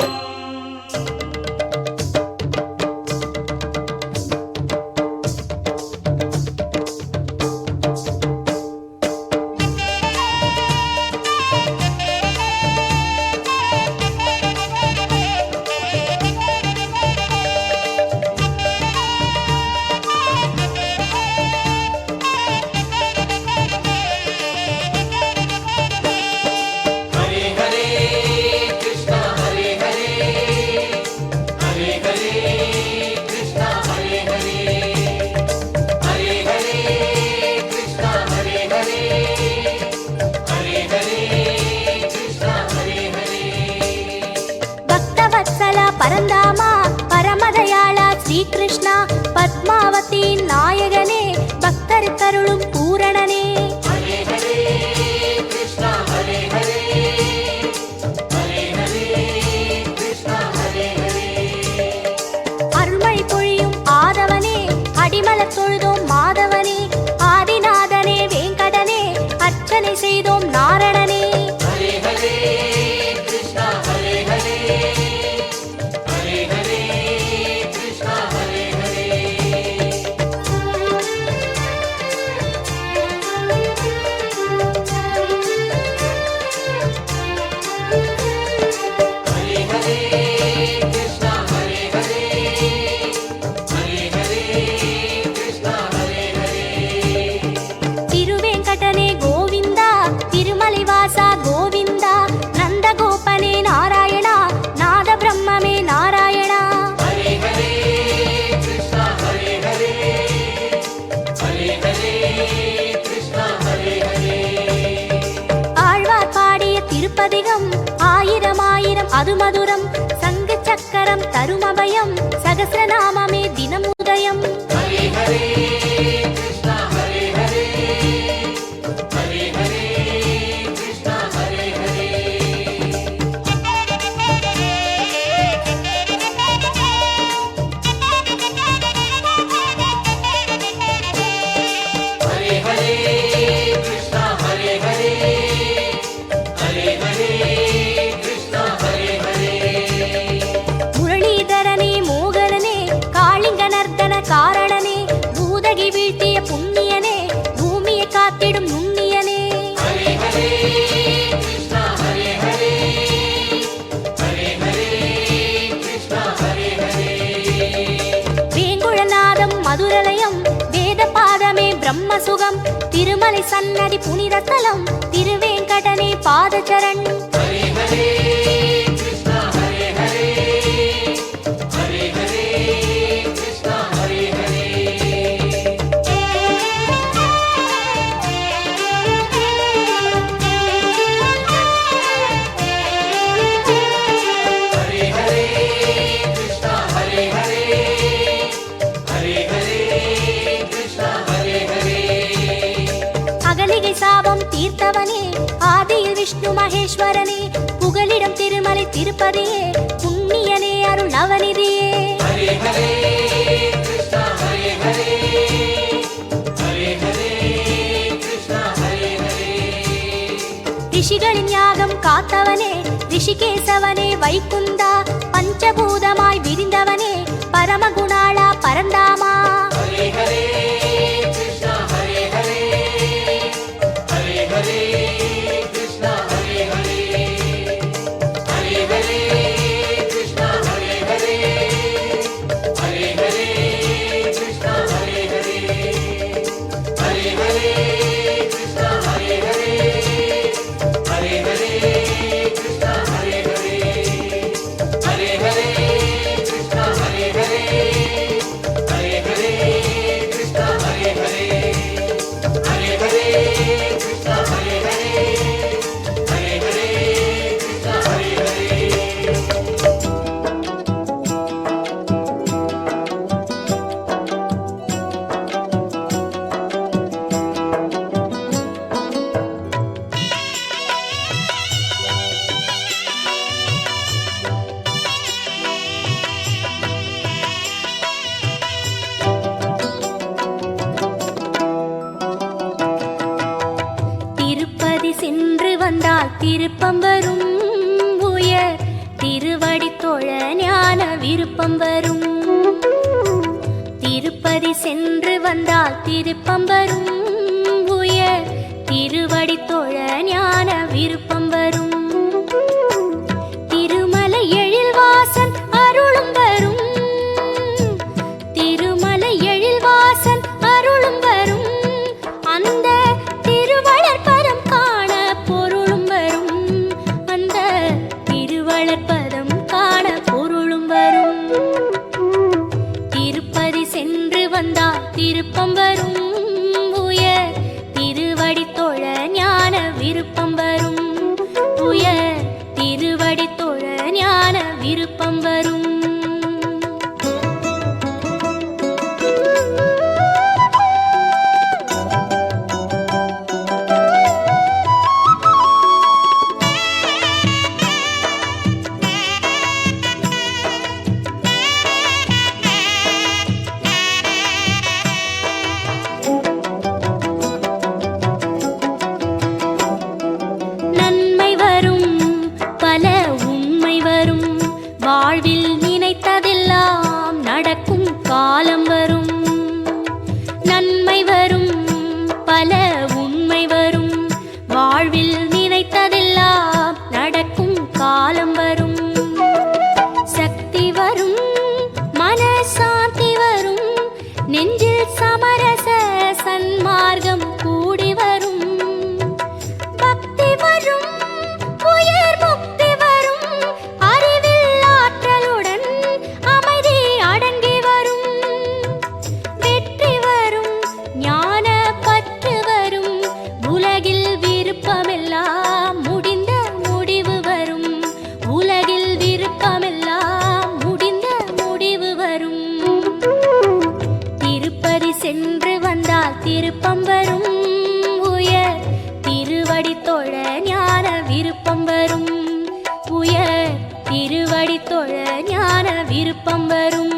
Speaker 4: அதிகம் ஆயிரம் ஆயிரம் அது மதுரம் சங்கு சக்கரம் தரும் அபயம் சகஸ்ரநாமமே தினம் உதயம்
Speaker 3: ஹரே ஹரே கிருஷ்ணா ஹரே ஹரே ஹரே ஹரே கிருஷ்ணா ஹரே ஹரே ஹரே ஹரே கிருஷ்ணா ஹரே ஹரே ஹரே ஹரே கிருஷ்ணா ஹரே ஹரே
Speaker 4: முரளிதரனே மோகனனே காளிங்க நர்த்தன காரணனே பூதகி வீழ்த்திய புண்ணியனே பூமியை காத்திடும் நுண்ணியனே
Speaker 3: ஹரே ஹரே கிருஷ்ணா ஹரே ஹரே ஹரே ஹரே கிருஷ்ணா ஹரே ஹரே
Speaker 4: வேங்குழநாதம் மதுரலயம் வேத பாதமே பிரம்ம சுகம் திருமலை சன்னதி புனித தலம் திருவேங்கடனே பாதச்சரண்
Speaker 3: ஹரே ஹரே கிருஷ்ணா ஹரே ஹரே ஹரே ஹரே கிருஷ்ணா ஹரே ஹரே ஹரே ஹரே கிருஷ்ணா ஹரே ஹரே ஹரே ஹரே கிருஷ்ணா ஹரே ஹரே
Speaker 4: அகலிகை சாபம் தீர்த்தவனே ஆதியில் விஷ்ணு மகேஸ்வரனே புகலிடம் திருமலை திருப்பதியே புண்ணியனே அருள் நவநிதியே
Speaker 3: ஹரே ஹரே கிருஷ்ணா ஹரே ஹரே ஹரே ஹரே கிருஷ்ணா ஹரே ஹரே
Speaker 4: ரிஷிகளின் யாகம் காத்தவனே ரிஷிகேசவனே வைகுந்தா பஞ்சபூதமாய் விரிந்தவனே பரமகுணாளா பரந்தாமா
Speaker 3: ஹரே ஹரே கிருஷ்ணா ஹரே ஹரே ஹரே ஹரே கிருஷ்ணா ஹரே ஹரே ஹரே ஹரே கிருஷ்ணா ஹரே ஹரே ஹரே ஹரே கிருஷ்ணா ஹரே ஹரே ஹரே ஹரே கிருஷ்ணா ஹரே ஹரே ஹரே ஹரே கிருஷ்ணா ஹரே ஹரே ஹரே ஹரே கிருஷ்ணா ஹரே ஹரே ஹரே ஹரே கிருஷ்ணா ஹரே ஹரே ஹரே ஹரே கிருஷ்ணா ஹரே ஹரே ஹரே ஹரே கிருஷ்ணா ஹரே ஹரே
Speaker 4: திருப்பதி சென்று வந்தால் திருப்பம் வரும் உயர் திருவடி தொழ ஞான விருப்பம் வரும் திருப்பதி சென்று வந்தால் திருப்பம் வரும் உயர் திருவடி தொழ ஞான விருப்பம் வரும் திருமலை எழில்வாசன் அருளும் வரும் திருமலை எழில்வாசன் அருளும் வரும் அந்த திருவளர்பதம் காண பொருளும் வரும் அந்த திருவளர்பதம் காண பொருளும் வரும் திருப்பதி சென்று வந்தால் திருப்பம் வரும் உயர் திருவடி தொழ ஞான விருப்பம் வரும் உயர் திருவடி தொழ ஞான விருப்பம் வரும் நன்மை வரும் பல உண்மை வரும் வாழ்வில் நினைத்ததெல்லாம் நடக்கும் காலம் வரும் நன்மை வரும் பல உண்மை வரும் வாழ்வில் நினைத்ததெல்லாம் நடக்கும் காலம் வரும் சக்தி வரும் மனசாந்தி வரும் நெஞ்சில் சமரச சன்மார்க்கம் கூடி வரும் பக்தி வரும் உயர் முக்தி வரும் அறிவில் ஆற்றலுடன் அமைதி அடங்கி வரும் வெற்றி வரும் ஞான பற்று வரும் விருப்பம் வரும் உயர் திருவடி தொழ ஞான விருப்பம் வரும் உயர் திருவடி தொழ ஞான விருப்பம் வரும்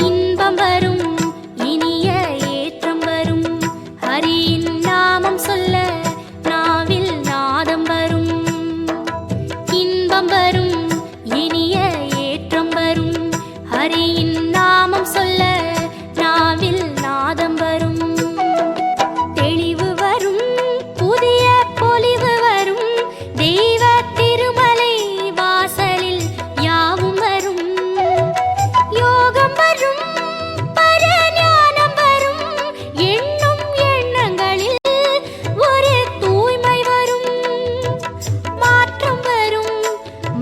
Speaker 4: இன்பம் வரும் இனிய ஏற்றம் வரும் ஹரியின் நாமம் சொல்ல நாவில் நாதம் வரும் இன்பம் வரும் இனிய ஏற்றம் வரும் ஹரியின் நாமம் சொல்ல நாவில் நாதம் வரும் தெளிவு வரும் புதிய பொலிவு வரும் தெய்வ திருமலை வாசலில் யாவும் வரும் யோகம் வரும் பரஞானம் வரும் எண்ணும் எண்ணங்களில் ஒரு தூய்மை வரும் மாற்றம் வரும்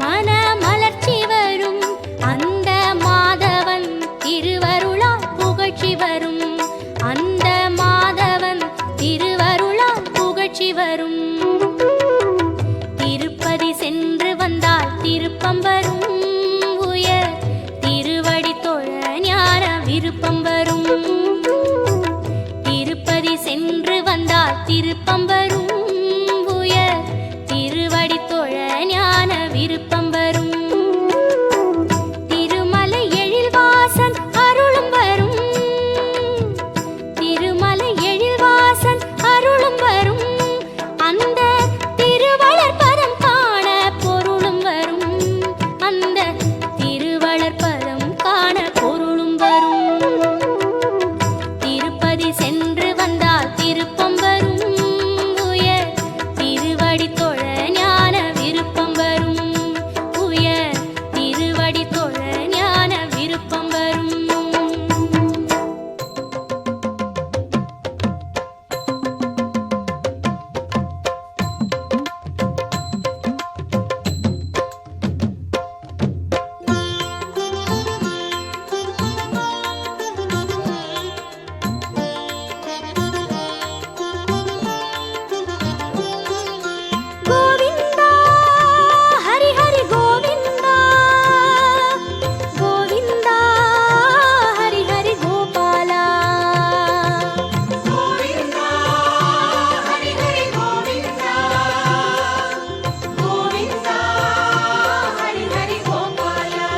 Speaker 4: மன மலர்ச்சி வரும் அந்த மாதவன் திருவருளால் புகழ்ச்சி வரும் அந்த மாதவன் திருவருளால் புகழ்ச்சி வரும் திருப்பதி சென்று வந்தால் திருப்பம் வரும் உயர் திருவடி தொழ ஞான விருப்பம் வரும் திருப்பதி சென்று வந்தால் திருப்பம் வரும் உயர் திருவடி தொழ ஞான விருப்பம் வரும் திருமலை எழில்வாசன் அருளும் வரும் திருமலை எழில்வாசன் அருளும் வரும் அந்த திருவளர் பதம் காண பொருளும் வரும் அந்த திருவளர் பதம் காண பொருளும் வரும் திருப்பதி சென்று வந்தால் திருப்பம் வரும் உயர் திருவடி தொழ ஞான விருப்பம் வரும் உயர் திருவடி தொழ ஞான விருப்பம் வரும் கோவிந்தா ஹரி ஹரி கோவிந்தா கோவிந்தா ஹரி ஹரி கோபாலா
Speaker 3: கோவிந்தா ஹரி ஹரி கோவிந்தா கோவிந்தா ஹரி ஹரி கோபாலா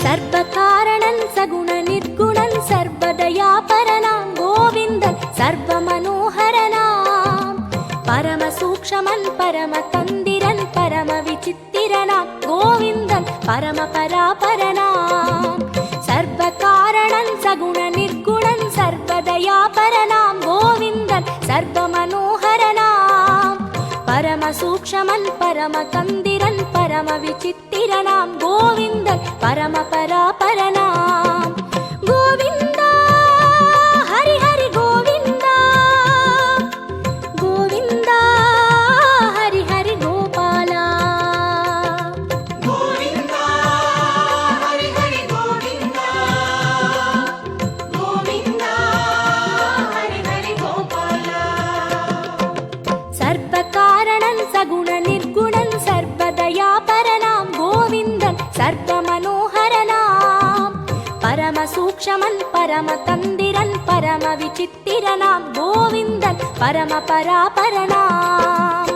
Speaker 4: சர்வ காரணன் சகுண நிர்குணன் சர்வதயாபரனாம் கோவிந்தன் சர்வ மனோகரனாம் பரம சூக்ஷமன் பரம தந்திரன் பரம விசித்திரனாம் கோவிந்தன் பரம பராபரனாம் சர்வ காரணன் சகுண நிர்குணன் சர்வதயாபரனாம் கோவிந்தன் சர்வ மனோகரனாம் பரம சூக்ஷமன் பரம தந்திரன் பரம விசித்திரனாம் கோவிந்தன் பரம பராபரனாம் கோவிந்தா ஹரி ஹரி கோவிந்தா கோவிந்தா ஹரி ஹரி கோபாலா
Speaker 3: கோவிந்தா ஹரி ஹரி கோவிந்தா கோவிந்தா ஹரி ஹரி கோபாலா
Speaker 4: சர்வ காரணன் சகுண நிர்குணன் சர்வதயாபரனாம் கோவிந்தன் சர்வ மனோகரனாம் பரம சூக்ஷமன் பரம தந்திரன் பரம விசித்திரனாம் கோவிந்தன் பரம பராபரனாம்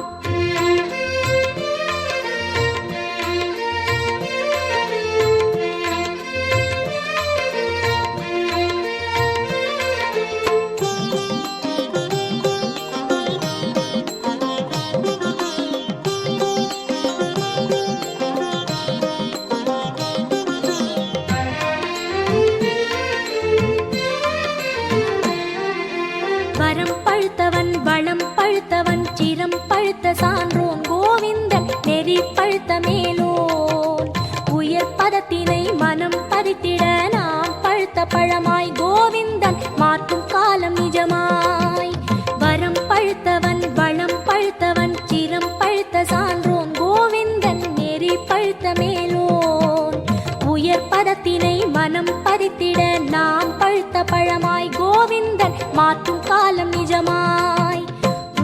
Speaker 4: வரம் பழுத்தவன் வளம் பழுத்தவன் சிரம் பழுத்த சான்றோன் கோவிந்தன் நெறி பழுத்த மேலோன் உயர் பதத்தினை மனம் பதித்திட நாம் பழுத்த பழமாய் கோவிந்தன் மாற்றும் காலம் நிஜமா மாற்றும் காலம் நிஜமாய்.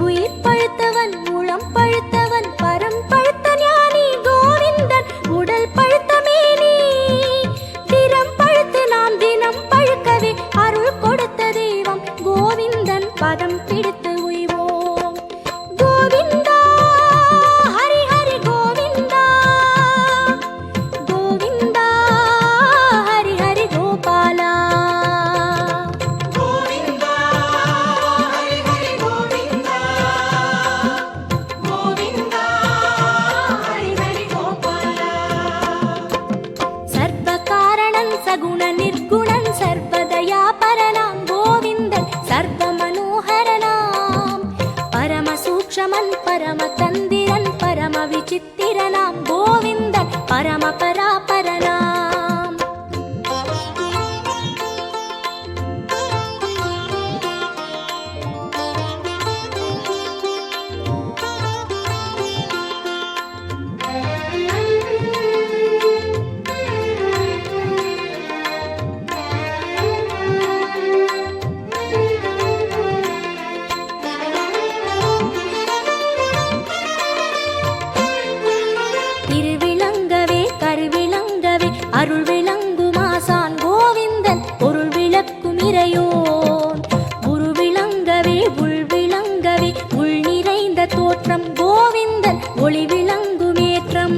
Speaker 4: உயிர் பழுத்தவன் உளம் பழுத்தவன் பரம் பழுத்த ஞானி கோவிந்தன் உடல் பழுத்த மேனி. திறம் பழுத்து நாம் தினம் பழுக்கவே அருள் கொடுத்த தெய்வம் கோவிந்தன் பதம் பிடித்து உய்வோம். கோவிந்தா ஹரி ஹரி கோவிந்தா, கோவிந்தா ஹரி ஹரி கோபாலா.
Speaker 3: கோவிந்தா ஹரி ஹரி கோவிந்தா, கோவிந்தா ஹரி ஹரி கோபாலா.
Speaker 4: சர்வ காரணன் சகுண நிர்குணன் சர்வதயா பரனாம் கோவிந்தன் சர்வ மனோகரனாம். பரம சூக்ஷமன் பரம தந்திரன் பரம விசித்திரனாம் கோவிந்தன் பரம பராபரனாம். திருவிளங்கவே கருவிளங்கவே அருள் விளங்குமாசான் கோவிந்தன் பொருள் விளக்கும் இறையோன். குரு விளங்கவே உள் விளங்கவே உள் நிறைந்த தோற்றம் கோவிந்தன் ஒளி விளங்குமேற்றம்.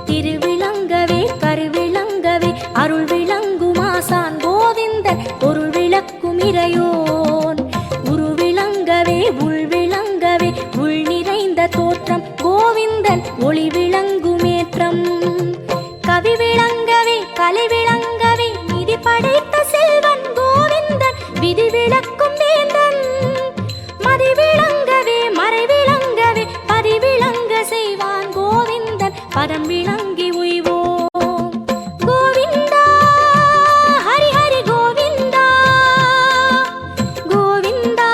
Speaker 4: திருவிளங்கவே கருவிளங்கவே அருள் விளங்குமாசான் கோவிந்தன் பொருள் விளக்கும் இறையோன். குரு விளங்கவே உள் விளங்கவே உள் நிறைந்த தோற்றம் கோவிந்தன் ஒளி விளங்குமேற்றம். கவி விளங்கவே கலை விளங்கவே நிதி படைத்த செல்வன் கோவிந்தன் விதி விளக்கும் வேந்தன். மதி விளங்கவே மறை விளங்கவே பதி விளங்க செய்வான் கோவிந்தன் பதம் விளங்கி உய்வோம். கோவிந்தா ஹரி ஹரி கோவிந்தா, கோவிந்தா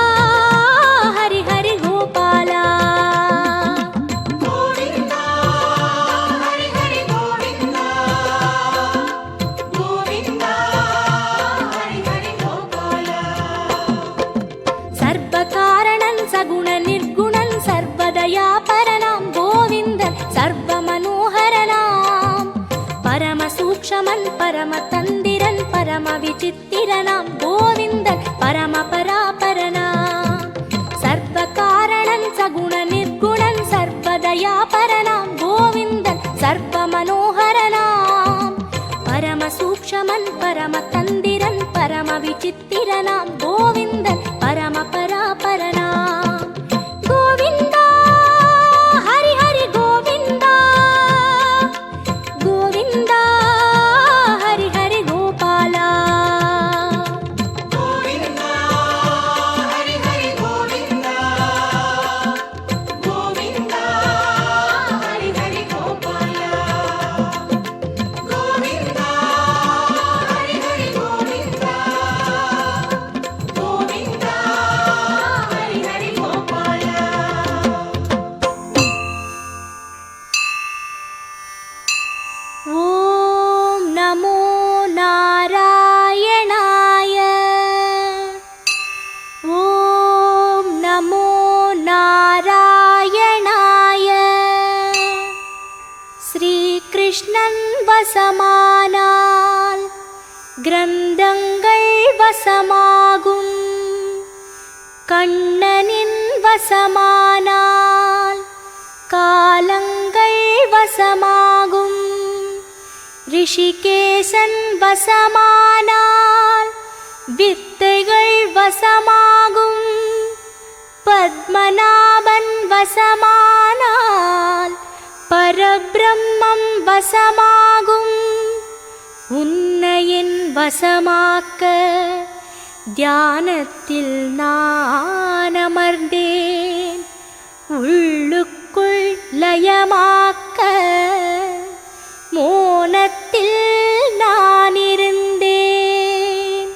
Speaker 4: ஹரி ஹரி கோபாலா.
Speaker 3: கோவிந்தா ஹரி ஹரி கோவிந்தா, கோவிந்தா ஹரி ஹரி கோபாலா.
Speaker 4: சர்வ காரணன் சகுண நிர்குணன் சர்வதயா பரனாம் கோவிந்தன் சர்வ மனோகரனாம். பரம சூக்ஷமன் பரம தந்திரன் பரம விசித்திரனாம் கோவிந்தன் பரம பராபரனாம். சர்வ காரணன் சகுண நிர்குணன் சர்வதயா பரனாம் கோவிந்தன் சர்வ மனோகரனாம். பரம சூக்ஷமன் பரம தந்திரன் பரம விசித்திரனாம் கோவிந்தன் பரம பராபரனாம். கோவிந்தா ஹரி ஹரி கோவிந்தா, கோவிந்தா ஹரி ஹரி கோபாலா.
Speaker 3: கோவிந்தா ஹரி ஹரி கோவிந்தா, கோவிந்தா ஹரி ஹரி கோபாலா. கோவிந்தா ஹரி ஹரி கோவிந்தா, கோவிந்தா ஹரி ஹரி கோபாலா.
Speaker 4: ஓம் நமோ நாராயணாய, ஓம் நமோ நாராயணாய. ஸ்ரீகிருஷ்ணன் வசமானால் கிரந்தங்கள் வசமாகும். கண்ணனின் வசமானால் காலங்கள் வசமாகும். ரிஷிகேசன் வசமானால் வித்தைகள் வசமாகும். பத்மநாபன் வசமானால் பரபிரம்மம் வசமாகும். உன்னையின் வசமாக்க தியானத்தில் நான் அமர்ந்தேன். உள்ளுக்குள் லயமாக்க மோனத்தில் நான் இருந்தேன்.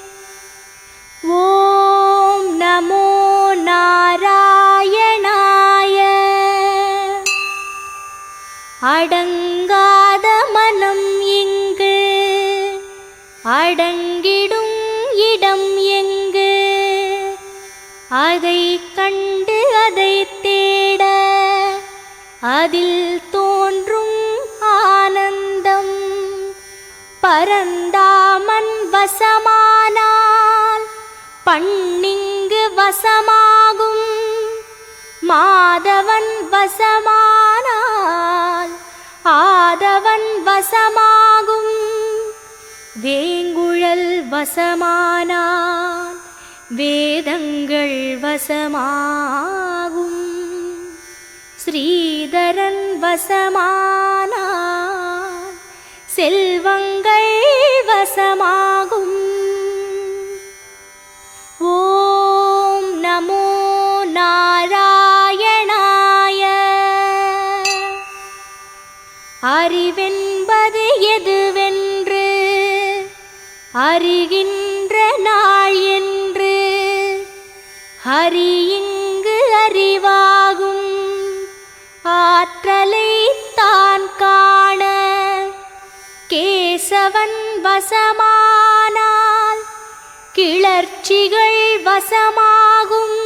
Speaker 4: ஓம் நமோ நாராயணாய. அடங்காத மனம் இங்கு அடங்கிடும் இடம் எங்கு? அதை கண்டு அதை தேட அதில் தோன்றும் ஆனந்தம் பரந்தாமன் வசமானால் பண்ணிங்கு வசமாகும் மாதவன் வசமானால் ஆதவன் வசமாகும் வேங்குழல் வசமானால் வேதங்கள் வசமாகும் ஸ்ரீதரன் வசமானால் செல்வங்கள் வசமாகும் ஓம் நமோ நாராயணாய அறிவென்பது எதுவென்று அறிகின்ற நாள் என்று ஹரி இங்கு அறிவாகும் ஆற்றலை தான் காண கேசவன் வசமானால் கிளர்ச்சிகள் வசமாகும்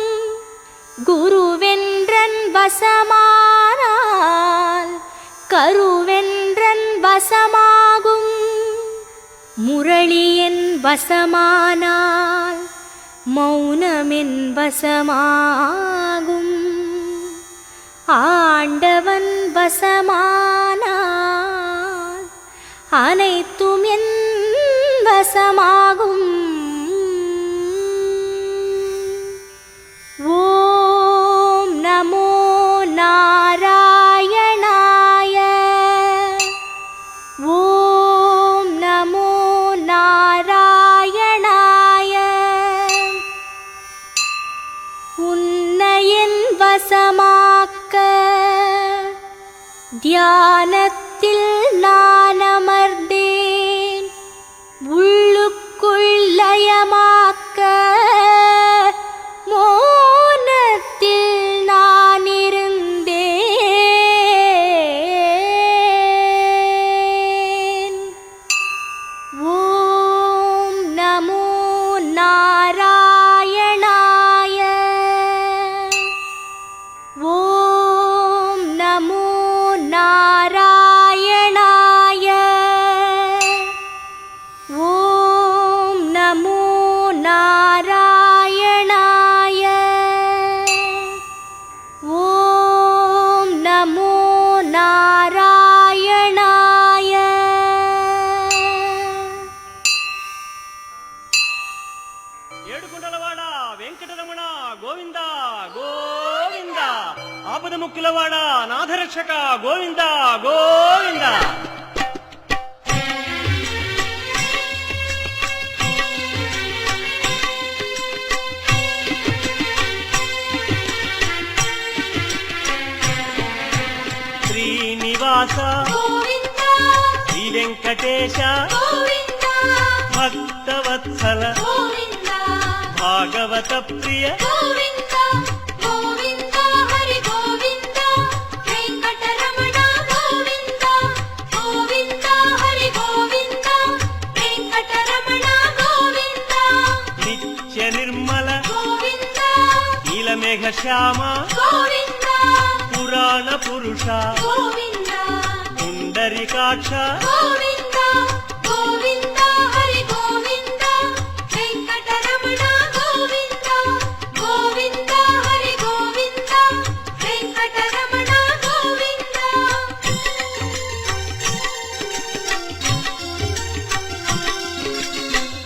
Speaker 4: குருவென்றன் வசமானால் கருவென்றன் வசமாகும் முரளியன் வசமானால் மௌனமென் வசமாகும் ஆண்டவன் வசமானால் அனைத்தும் என் வசமாகும் ஓம் நமோ நாராயணாய ஓம் நமோ நாராயணாய உன்னையன் வசமாக்க தியானத்தில் நான் அமர்ந்தேன் உள்ளுக்குள் லயமாக்க மோனத்தில் நான் இருந்தேன் ஓம் நமோ நாராயணாய ஓம் நமோ நாராயணாய ஓம் நமோ நாராயணாய ஓம் நமோ நாராயணாய
Speaker 1: ఏడుకొండలవాడ వెంకటరమణ గోవింద గోవింద ఆపద ముక్కులవాడ నాథరక్షక గోవింద గోవింద శ్రీనివాస
Speaker 2: గోవింద
Speaker 1: శ్రీ వెంకటేశ
Speaker 2: గోవింద
Speaker 1: భక్తవత్సల
Speaker 2: గోవింద
Speaker 1: భాగవత ప్రియ
Speaker 2: గోవింద గోవింద హరి గోవింద వెంకటరమణ గోవింద గోవింద హరి గోవింద వెంకటరమణ గోవింద
Speaker 1: నిత్య నిర్మల
Speaker 2: గోవింద
Speaker 1: నీలమేఘ శ్యామ
Speaker 2: గోవింద
Speaker 1: పురాణ పురుష
Speaker 2: గోవింద
Speaker 1: పుండరీకాక్ష
Speaker 2: గోవింద గోవింద హరి గోవింద వెంకటరమణ గోవింద గోవింద హరి గోవింద వెంకటరమణ గోవింద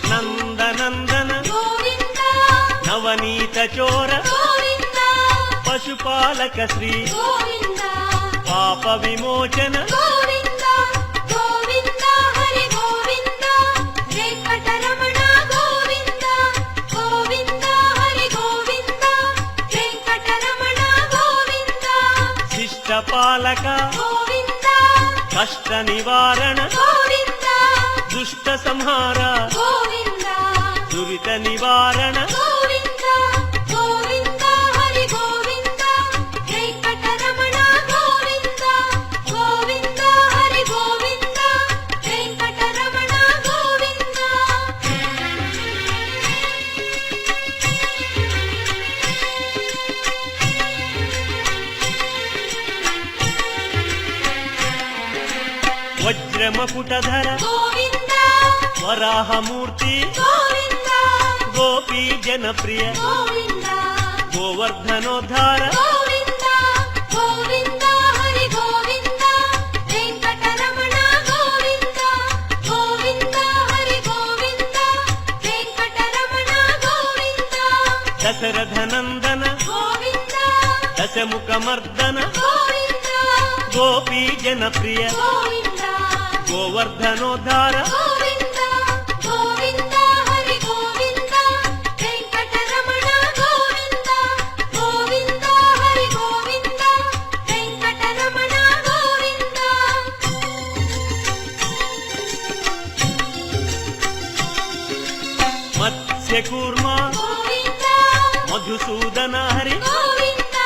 Speaker 1: నందనందన
Speaker 2: గోవింద
Speaker 1: నవనీత చోర
Speaker 2: గోవింద
Speaker 1: పశుపాలక శ్రీ
Speaker 2: గోవింద
Speaker 1: పాప విమోచన
Speaker 2: గోవింద గోవింద హరి గోవింద వెంకటరమణ గోవింద గోవింద హరి గోవింద వెంకటరమణ గోవింద
Speaker 1: శిష్టపాలక
Speaker 2: గోవింద
Speaker 1: కష్ట నివారణ
Speaker 2: గోవింద
Speaker 1: దుష్ట సంహార
Speaker 2: గోవింద
Speaker 1: దురిత నివారణ
Speaker 2: గోవింద గోవింద హరి గోవింద వెంకటరమణ గోవింద గోవింద హరి గోవింద వెంకటరమణ గోవింద
Speaker 1: వజ్రమకుటధర
Speaker 2: గోవింద
Speaker 1: వరాహమూర్తి
Speaker 2: గోవింద
Speaker 1: గోపీ జనప్రియ
Speaker 2: గోవింద
Speaker 1: గోవర్ధనోద్ధార
Speaker 2: గోవింద గోవింద హరి గోవింద వెంకటరమణ గోవింద గోవింద హరి గోవింద వెంకటరమణ గోవింద
Speaker 1: దశరథనందన
Speaker 2: గోవింద
Speaker 1: దశముఖమర్దన
Speaker 2: గోవింద
Speaker 1: గోపీ జనప్రియ
Speaker 2: గోవింద
Speaker 1: గోవర్ధనోద్ధార
Speaker 2: గోవింద గోవింద హరి గోవింద వెంకటరమణ గోవింద గోవింద హరి గోవింద వెంకటరమణ గోవింద
Speaker 1: మత్స్యకూర్మ
Speaker 2: గోవింద
Speaker 1: మధుసూదన హరి
Speaker 2: గోవింద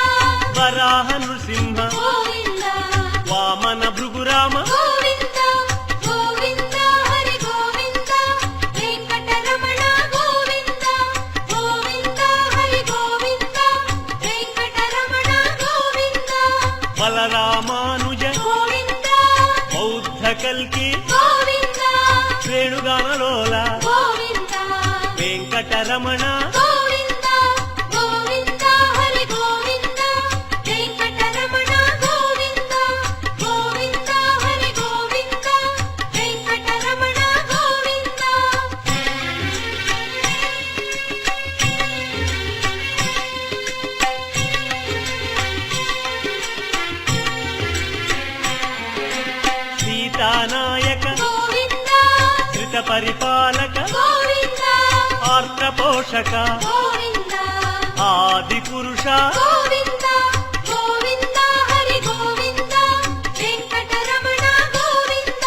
Speaker 1: వరాహ నృసింహ
Speaker 2: గోవింద
Speaker 1: వామన భృగురామ
Speaker 2: గోవింద గోవింద హరి గోవింద వెంకటరమణ గోవింద గోవింద హరి గోవింద వెంకటరమణ గోవింద
Speaker 1: బలరామానుజ
Speaker 2: గోవింద
Speaker 1: బౌద్ధ కల్కి
Speaker 2: గోవింద
Speaker 1: వేణుగానలోల
Speaker 2: గోవింద
Speaker 1: వెంకటరమణ
Speaker 2: గోవింద గోవింద హరి గోవింద వెంకటరమణ గోవింద గోవింద హరి గోవింద వెంకటరమణ గోవింద
Speaker 1: సీతానాయక
Speaker 2: గోవింద
Speaker 1: ధృత పరిపాలక
Speaker 2: గోవింద
Speaker 1: ఆర్త పోషక
Speaker 2: గోవింద
Speaker 1: ఆది పురుష
Speaker 2: గోవింద గోవింద హరి గోవింద వెంకటరమణ గోవింద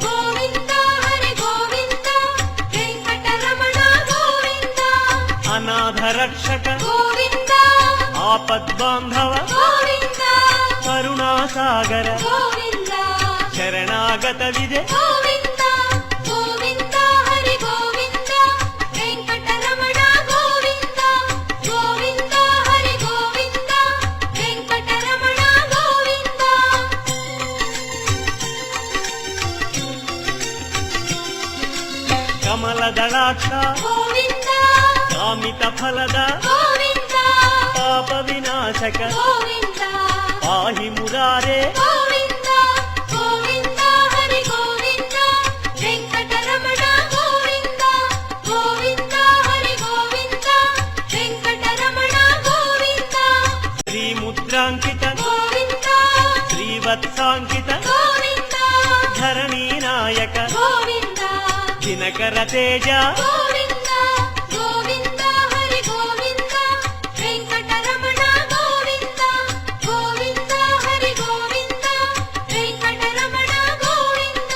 Speaker 2: గోవింద హరి గోవింద వెంకటరమణ గోవింద
Speaker 1: అనాథ రక్షక
Speaker 2: గోవింద
Speaker 1: ఆపద్బాంధవ
Speaker 2: గోవింద
Speaker 1: కరుణాసాగర
Speaker 2: గోవింద
Speaker 1: శరణాగత విజయ
Speaker 2: గోవింద గోవింద హరి గోవింద వెంకటరమణ గోవింద గోవింద హరి గోవింద వెంకటరమణ గోవింద
Speaker 1: కమలదళాక్ష
Speaker 2: గోవింద
Speaker 1: కామిత ఫలద
Speaker 2: గోవింద
Speaker 1: పాప వినాశక
Speaker 2: గోవింద
Speaker 1: పాహి మురారే
Speaker 2: గోవింద గోవింద హరి గోవింద వెంకటరమణ గోవింద గోవింద హరి గోవింద వెంకటరమణ గోవింద
Speaker 1: శ్రీముద్రాంకిత
Speaker 2: గోవింద
Speaker 1: శ్రీవత్సాంకిత
Speaker 2: గోవింద
Speaker 1: ధరణీ నాయక
Speaker 2: గోవింద
Speaker 1: దినకర తేజ
Speaker 2: గోవింద గోవింద హరి గోవింద వెంకటరమణ గోవింద గోవింద హరి గోవింద వెంకటరమణ గోవింద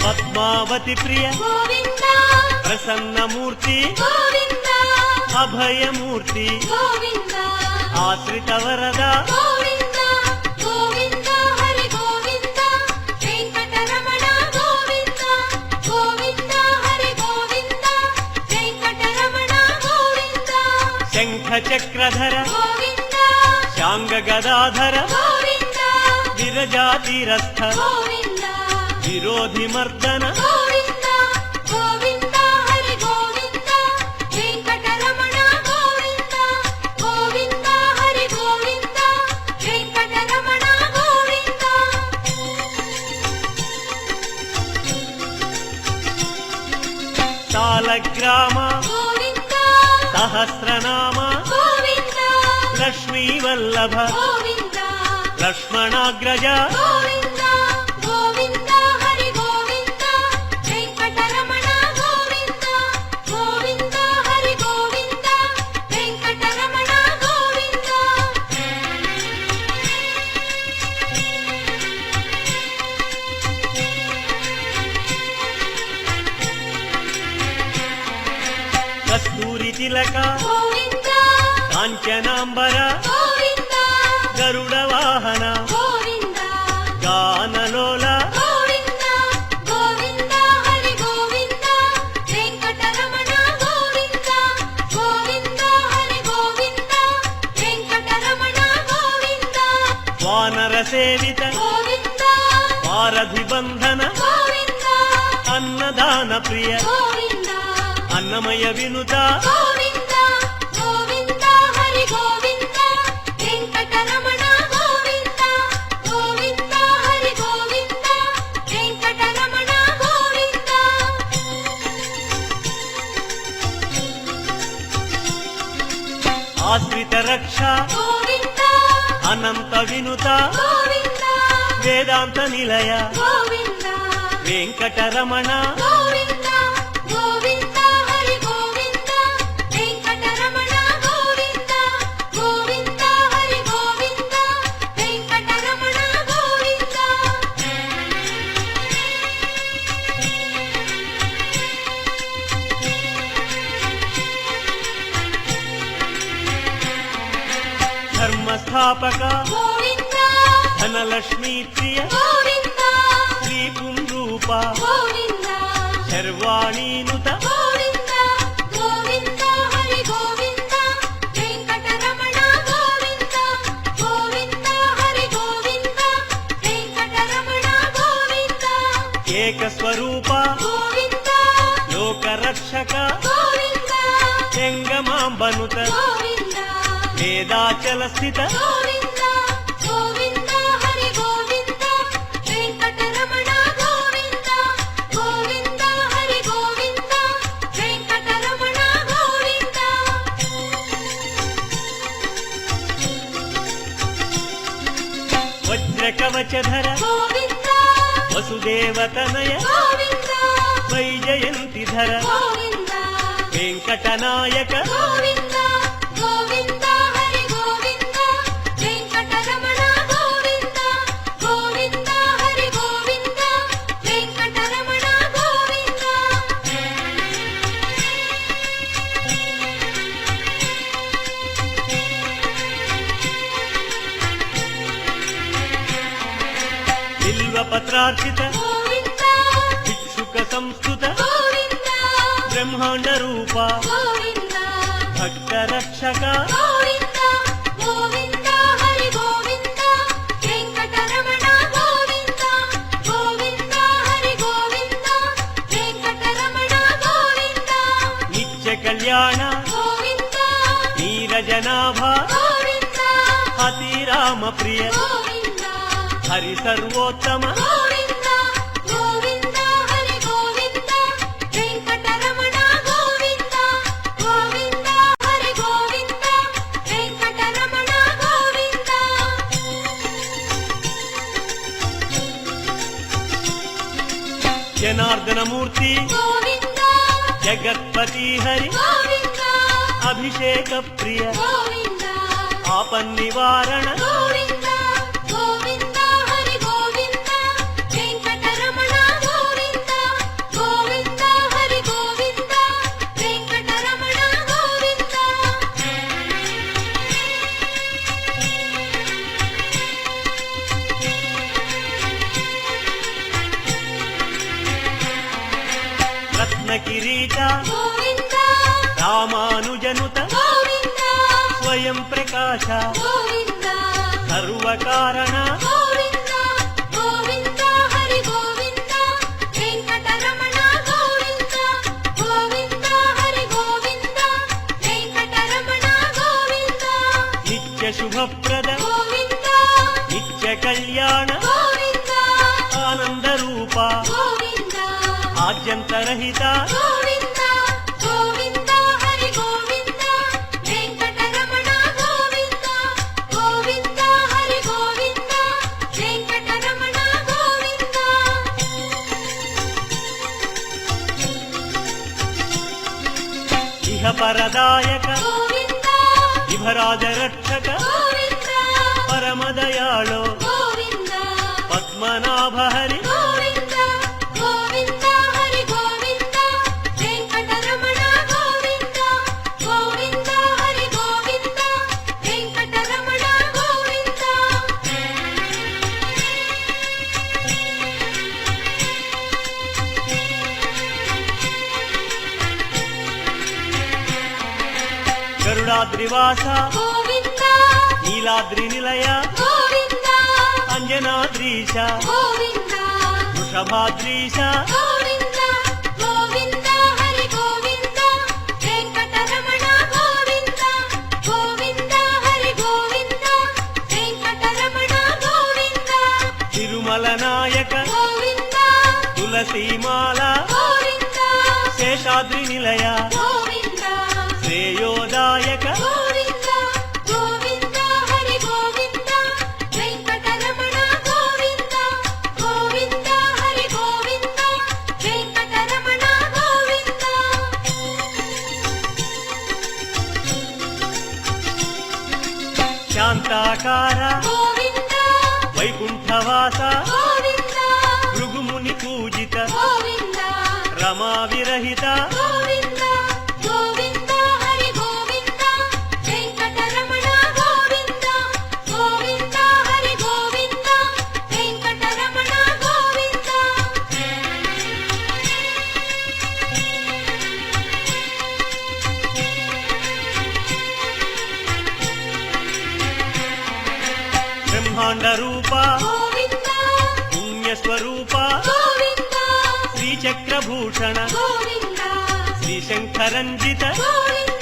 Speaker 1: పద్మావతి ప్రియ
Speaker 2: గోవింద
Speaker 1: ప్రసన్నమూర్తి
Speaker 2: గోవింద
Speaker 1: అభయమూర్తి
Speaker 2: గోవింద
Speaker 1: ఆశ్రిత వరద
Speaker 2: గోవింద గోవింద హరి గోవింద వెంకటరమణ గోవింద గోవింద హరి గోవింద వెంకటరమణ గోవింద
Speaker 1: శంఖ చక్రధర
Speaker 2: గోవింద
Speaker 1: శాంగ గదాధర
Speaker 2: గోవింద
Speaker 1: విరజాతిరస్థ
Speaker 2: గోవింద
Speaker 1: విరోధి మర్దన
Speaker 2: గోవింద గోవింద హరి గోవింద వెంకటరమణ గోవింద గోవింద హరి గోవింద వెంకటరమణ గోవింద
Speaker 1: తాళగ్రామ
Speaker 2: గోవింద
Speaker 1: సహస్రనామ
Speaker 2: గోవింద
Speaker 1: లక్ష్మీ వల్లభ
Speaker 2: గోవింద
Speaker 1: లక్ష్మణాగ్రజ
Speaker 2: గోవింద గోవింద హరి గోవింద వెంకటరమణ గోవింద గోవింద హరి గోవింద వెంకటరమణ గోవింద
Speaker 1: కస్తూరి తిలక
Speaker 2: గోవింద
Speaker 1: కాంచనాంబర
Speaker 2: గోవింద
Speaker 1: గరుడ వాహన
Speaker 2: గోవింద
Speaker 1: గానలోల
Speaker 2: గోవింద గోవింద హరి గోవింద వెంకటరమణ
Speaker 1: సేవిత
Speaker 2: గోవింద
Speaker 1: వారధి బంధన
Speaker 2: గోవింద
Speaker 1: అన్నదాన ప్రియ
Speaker 2: గోవింద
Speaker 1: అన్నమయ వినుత
Speaker 2: గోవింద గోవింద హరి గోవింద వెంకటరమణ గోవింద గోవింద హరి గోవింద వెంకటరమణ గోవింద
Speaker 1: ఆశ్రిత రక్ష
Speaker 2: గోవింద
Speaker 1: అనంత వినుత
Speaker 2: గోవింద
Speaker 1: వేదాంత నిలయ
Speaker 2: గోవింద
Speaker 1: వెంకటరమణ
Speaker 2: గోవింద గోవింద హరి గోవింద వెంకటరమణ గోవింద గోవింద హరి గోవింద వెంకటరమణ గోవింద
Speaker 1: ధర్మస్థాపక
Speaker 2: గోవింద
Speaker 1: ధనలక్ష్మీ ప్రియ
Speaker 2: గోవింద
Speaker 1: శ్రీ పుంరూప
Speaker 2: గోవింద
Speaker 1: శర్వాణీనుత
Speaker 2: గోవింద గోవింద హరి గోవింద వెంకటరమణ గోవింద గోవింద హరి గోవింద వెంకటరమణ గోవింద
Speaker 1: ఏకస్వరూప
Speaker 2: గోవింద
Speaker 1: లోకరక్షక
Speaker 2: గోవింద
Speaker 1: జంగమాంబనుత
Speaker 2: గోవింద
Speaker 1: వేదాచల స్థిత
Speaker 2: గోవింద గోవింద హరి గోవింద వెంకటరమణ గోవింద గోవింద హరి గోవింద వెంకటరమణ గోవింద
Speaker 1: వజ్రకవచధర
Speaker 2: గోవింద
Speaker 1: వసుదేవతనయ
Speaker 2: గోవింద
Speaker 1: వైజయంతిధర
Speaker 2: గోవింద
Speaker 1: వెంకటనాయక
Speaker 2: గోవింద గోవింద హరి గోవింద వెంకటరమణ గోవింద గోవింద హరి గోవింద వెంకటరమణ గోవింద
Speaker 1: బిల్వపత్రార్చిత
Speaker 2: గోవింద
Speaker 1: భిక్షుక సంస్కృత
Speaker 2: గోవింద
Speaker 1: బ్రహ్మాండ రూప
Speaker 2: గోవింద
Speaker 1: భక్త రక్షక
Speaker 2: గోవింద గోవింద హరి గోవింద వెంకటరమణ గోవింద గోవింద హరి గోవింద వెంకటరమణ గోవింద
Speaker 1: నిత్య కళ్యాణ
Speaker 2: గోవింద
Speaker 1: నీరజనాభ
Speaker 2: గోవింద
Speaker 1: అతిరామ ప్రియ
Speaker 2: గోవింద
Speaker 1: హరి సర్వోత్తమ
Speaker 2: గోవింద గోవింద హరి గోవింద వెంకటరమణ గోవింద గోవింద హరి గోవింద వెంకటరమణ గోవింద
Speaker 1: జనార్దనమూర్తి
Speaker 2: గోవింద
Speaker 1: జగత్పతి హరి
Speaker 2: గోవింద
Speaker 1: అభిషేక ప్రియ
Speaker 2: గోవింద
Speaker 1: ఆపన్నివారణ
Speaker 2: గోవింద గోవింద హరి గోవింద వెంకటరమణ గోవింద గోవింద హరి గోవింద వెంకటరమణ గోవింద
Speaker 1: రత్నకిరీట
Speaker 2: గోవింద
Speaker 1: రామానుజనుత
Speaker 2: గోవింద
Speaker 1: స్వయం ప్రకాశ
Speaker 2: గోవింద
Speaker 1: సర్వకారణ
Speaker 2: గోవింద గోవింద హరి గోవింద వెంకటరమణ గోవింద గోవింద హరి గోవింద వెంకటరమణ గోవింద
Speaker 1: నిత్య శుభప్రద
Speaker 2: గోవింద
Speaker 1: నిత్య కళ్యాణ
Speaker 2: గోవింద
Speaker 1: ఆనంద రూప
Speaker 2: గోవింద
Speaker 1: ఆద్యంతరహిత
Speaker 2: గోవింద గోవింద హరి గోవింద వెంకటరమణ గోవింద గోవింద హరి గోవింద వెంకటరమణ గోవింద
Speaker 1: ఇహ పరదాయక
Speaker 2: గోవింద
Speaker 1: విభరాజ రక్షక
Speaker 2: గోవింద
Speaker 1: పరమదయాళో
Speaker 2: గోవింద
Speaker 1: పద్మనాభ హరి
Speaker 2: గోవింద గోవింద హరి గోవింద వెంకటరమణ గోవింద గోవింద హరి గోవింద వెంకటరమణ గోవింద
Speaker 1: గరుడాద్రివాస
Speaker 2: గోవింద
Speaker 1: నీలాద్రి నిలయ
Speaker 2: గోవింద
Speaker 1: అంజనాద్రీశ
Speaker 2: గోవింద
Speaker 1: వృషభాద్రీశ
Speaker 2: గోవింద గోవింద హరి గోవింద వెంకటరమణ గోవింద గోవింద హరి గోవింద వెంకటరమణ గోవింద
Speaker 1: తిరుమల నాయక
Speaker 2: గోవింద
Speaker 1: తులసీమాల
Speaker 2: గోవింద
Speaker 1: శేషాద్రి నిలయ
Speaker 2: గోవింద
Speaker 1: శ్రేయోదాయక
Speaker 2: గోవింద గోవింద హరి గోవింద వెంకటరమణ గోవింద గోవింద హరి గోవింద వెంకటరమణ గోవింద
Speaker 1: శాంతాకార
Speaker 2: గోవింద
Speaker 1: వైకుంఠవాస బ్రహ్మాండ రూప
Speaker 2: గోవింద
Speaker 1: పుణ్యస్వరూప
Speaker 2: గోవింద
Speaker 1: శ్రీచక్రభూషణ
Speaker 2: గోవింద
Speaker 1: శ్రీశంకరంజిత
Speaker 2: గోవింద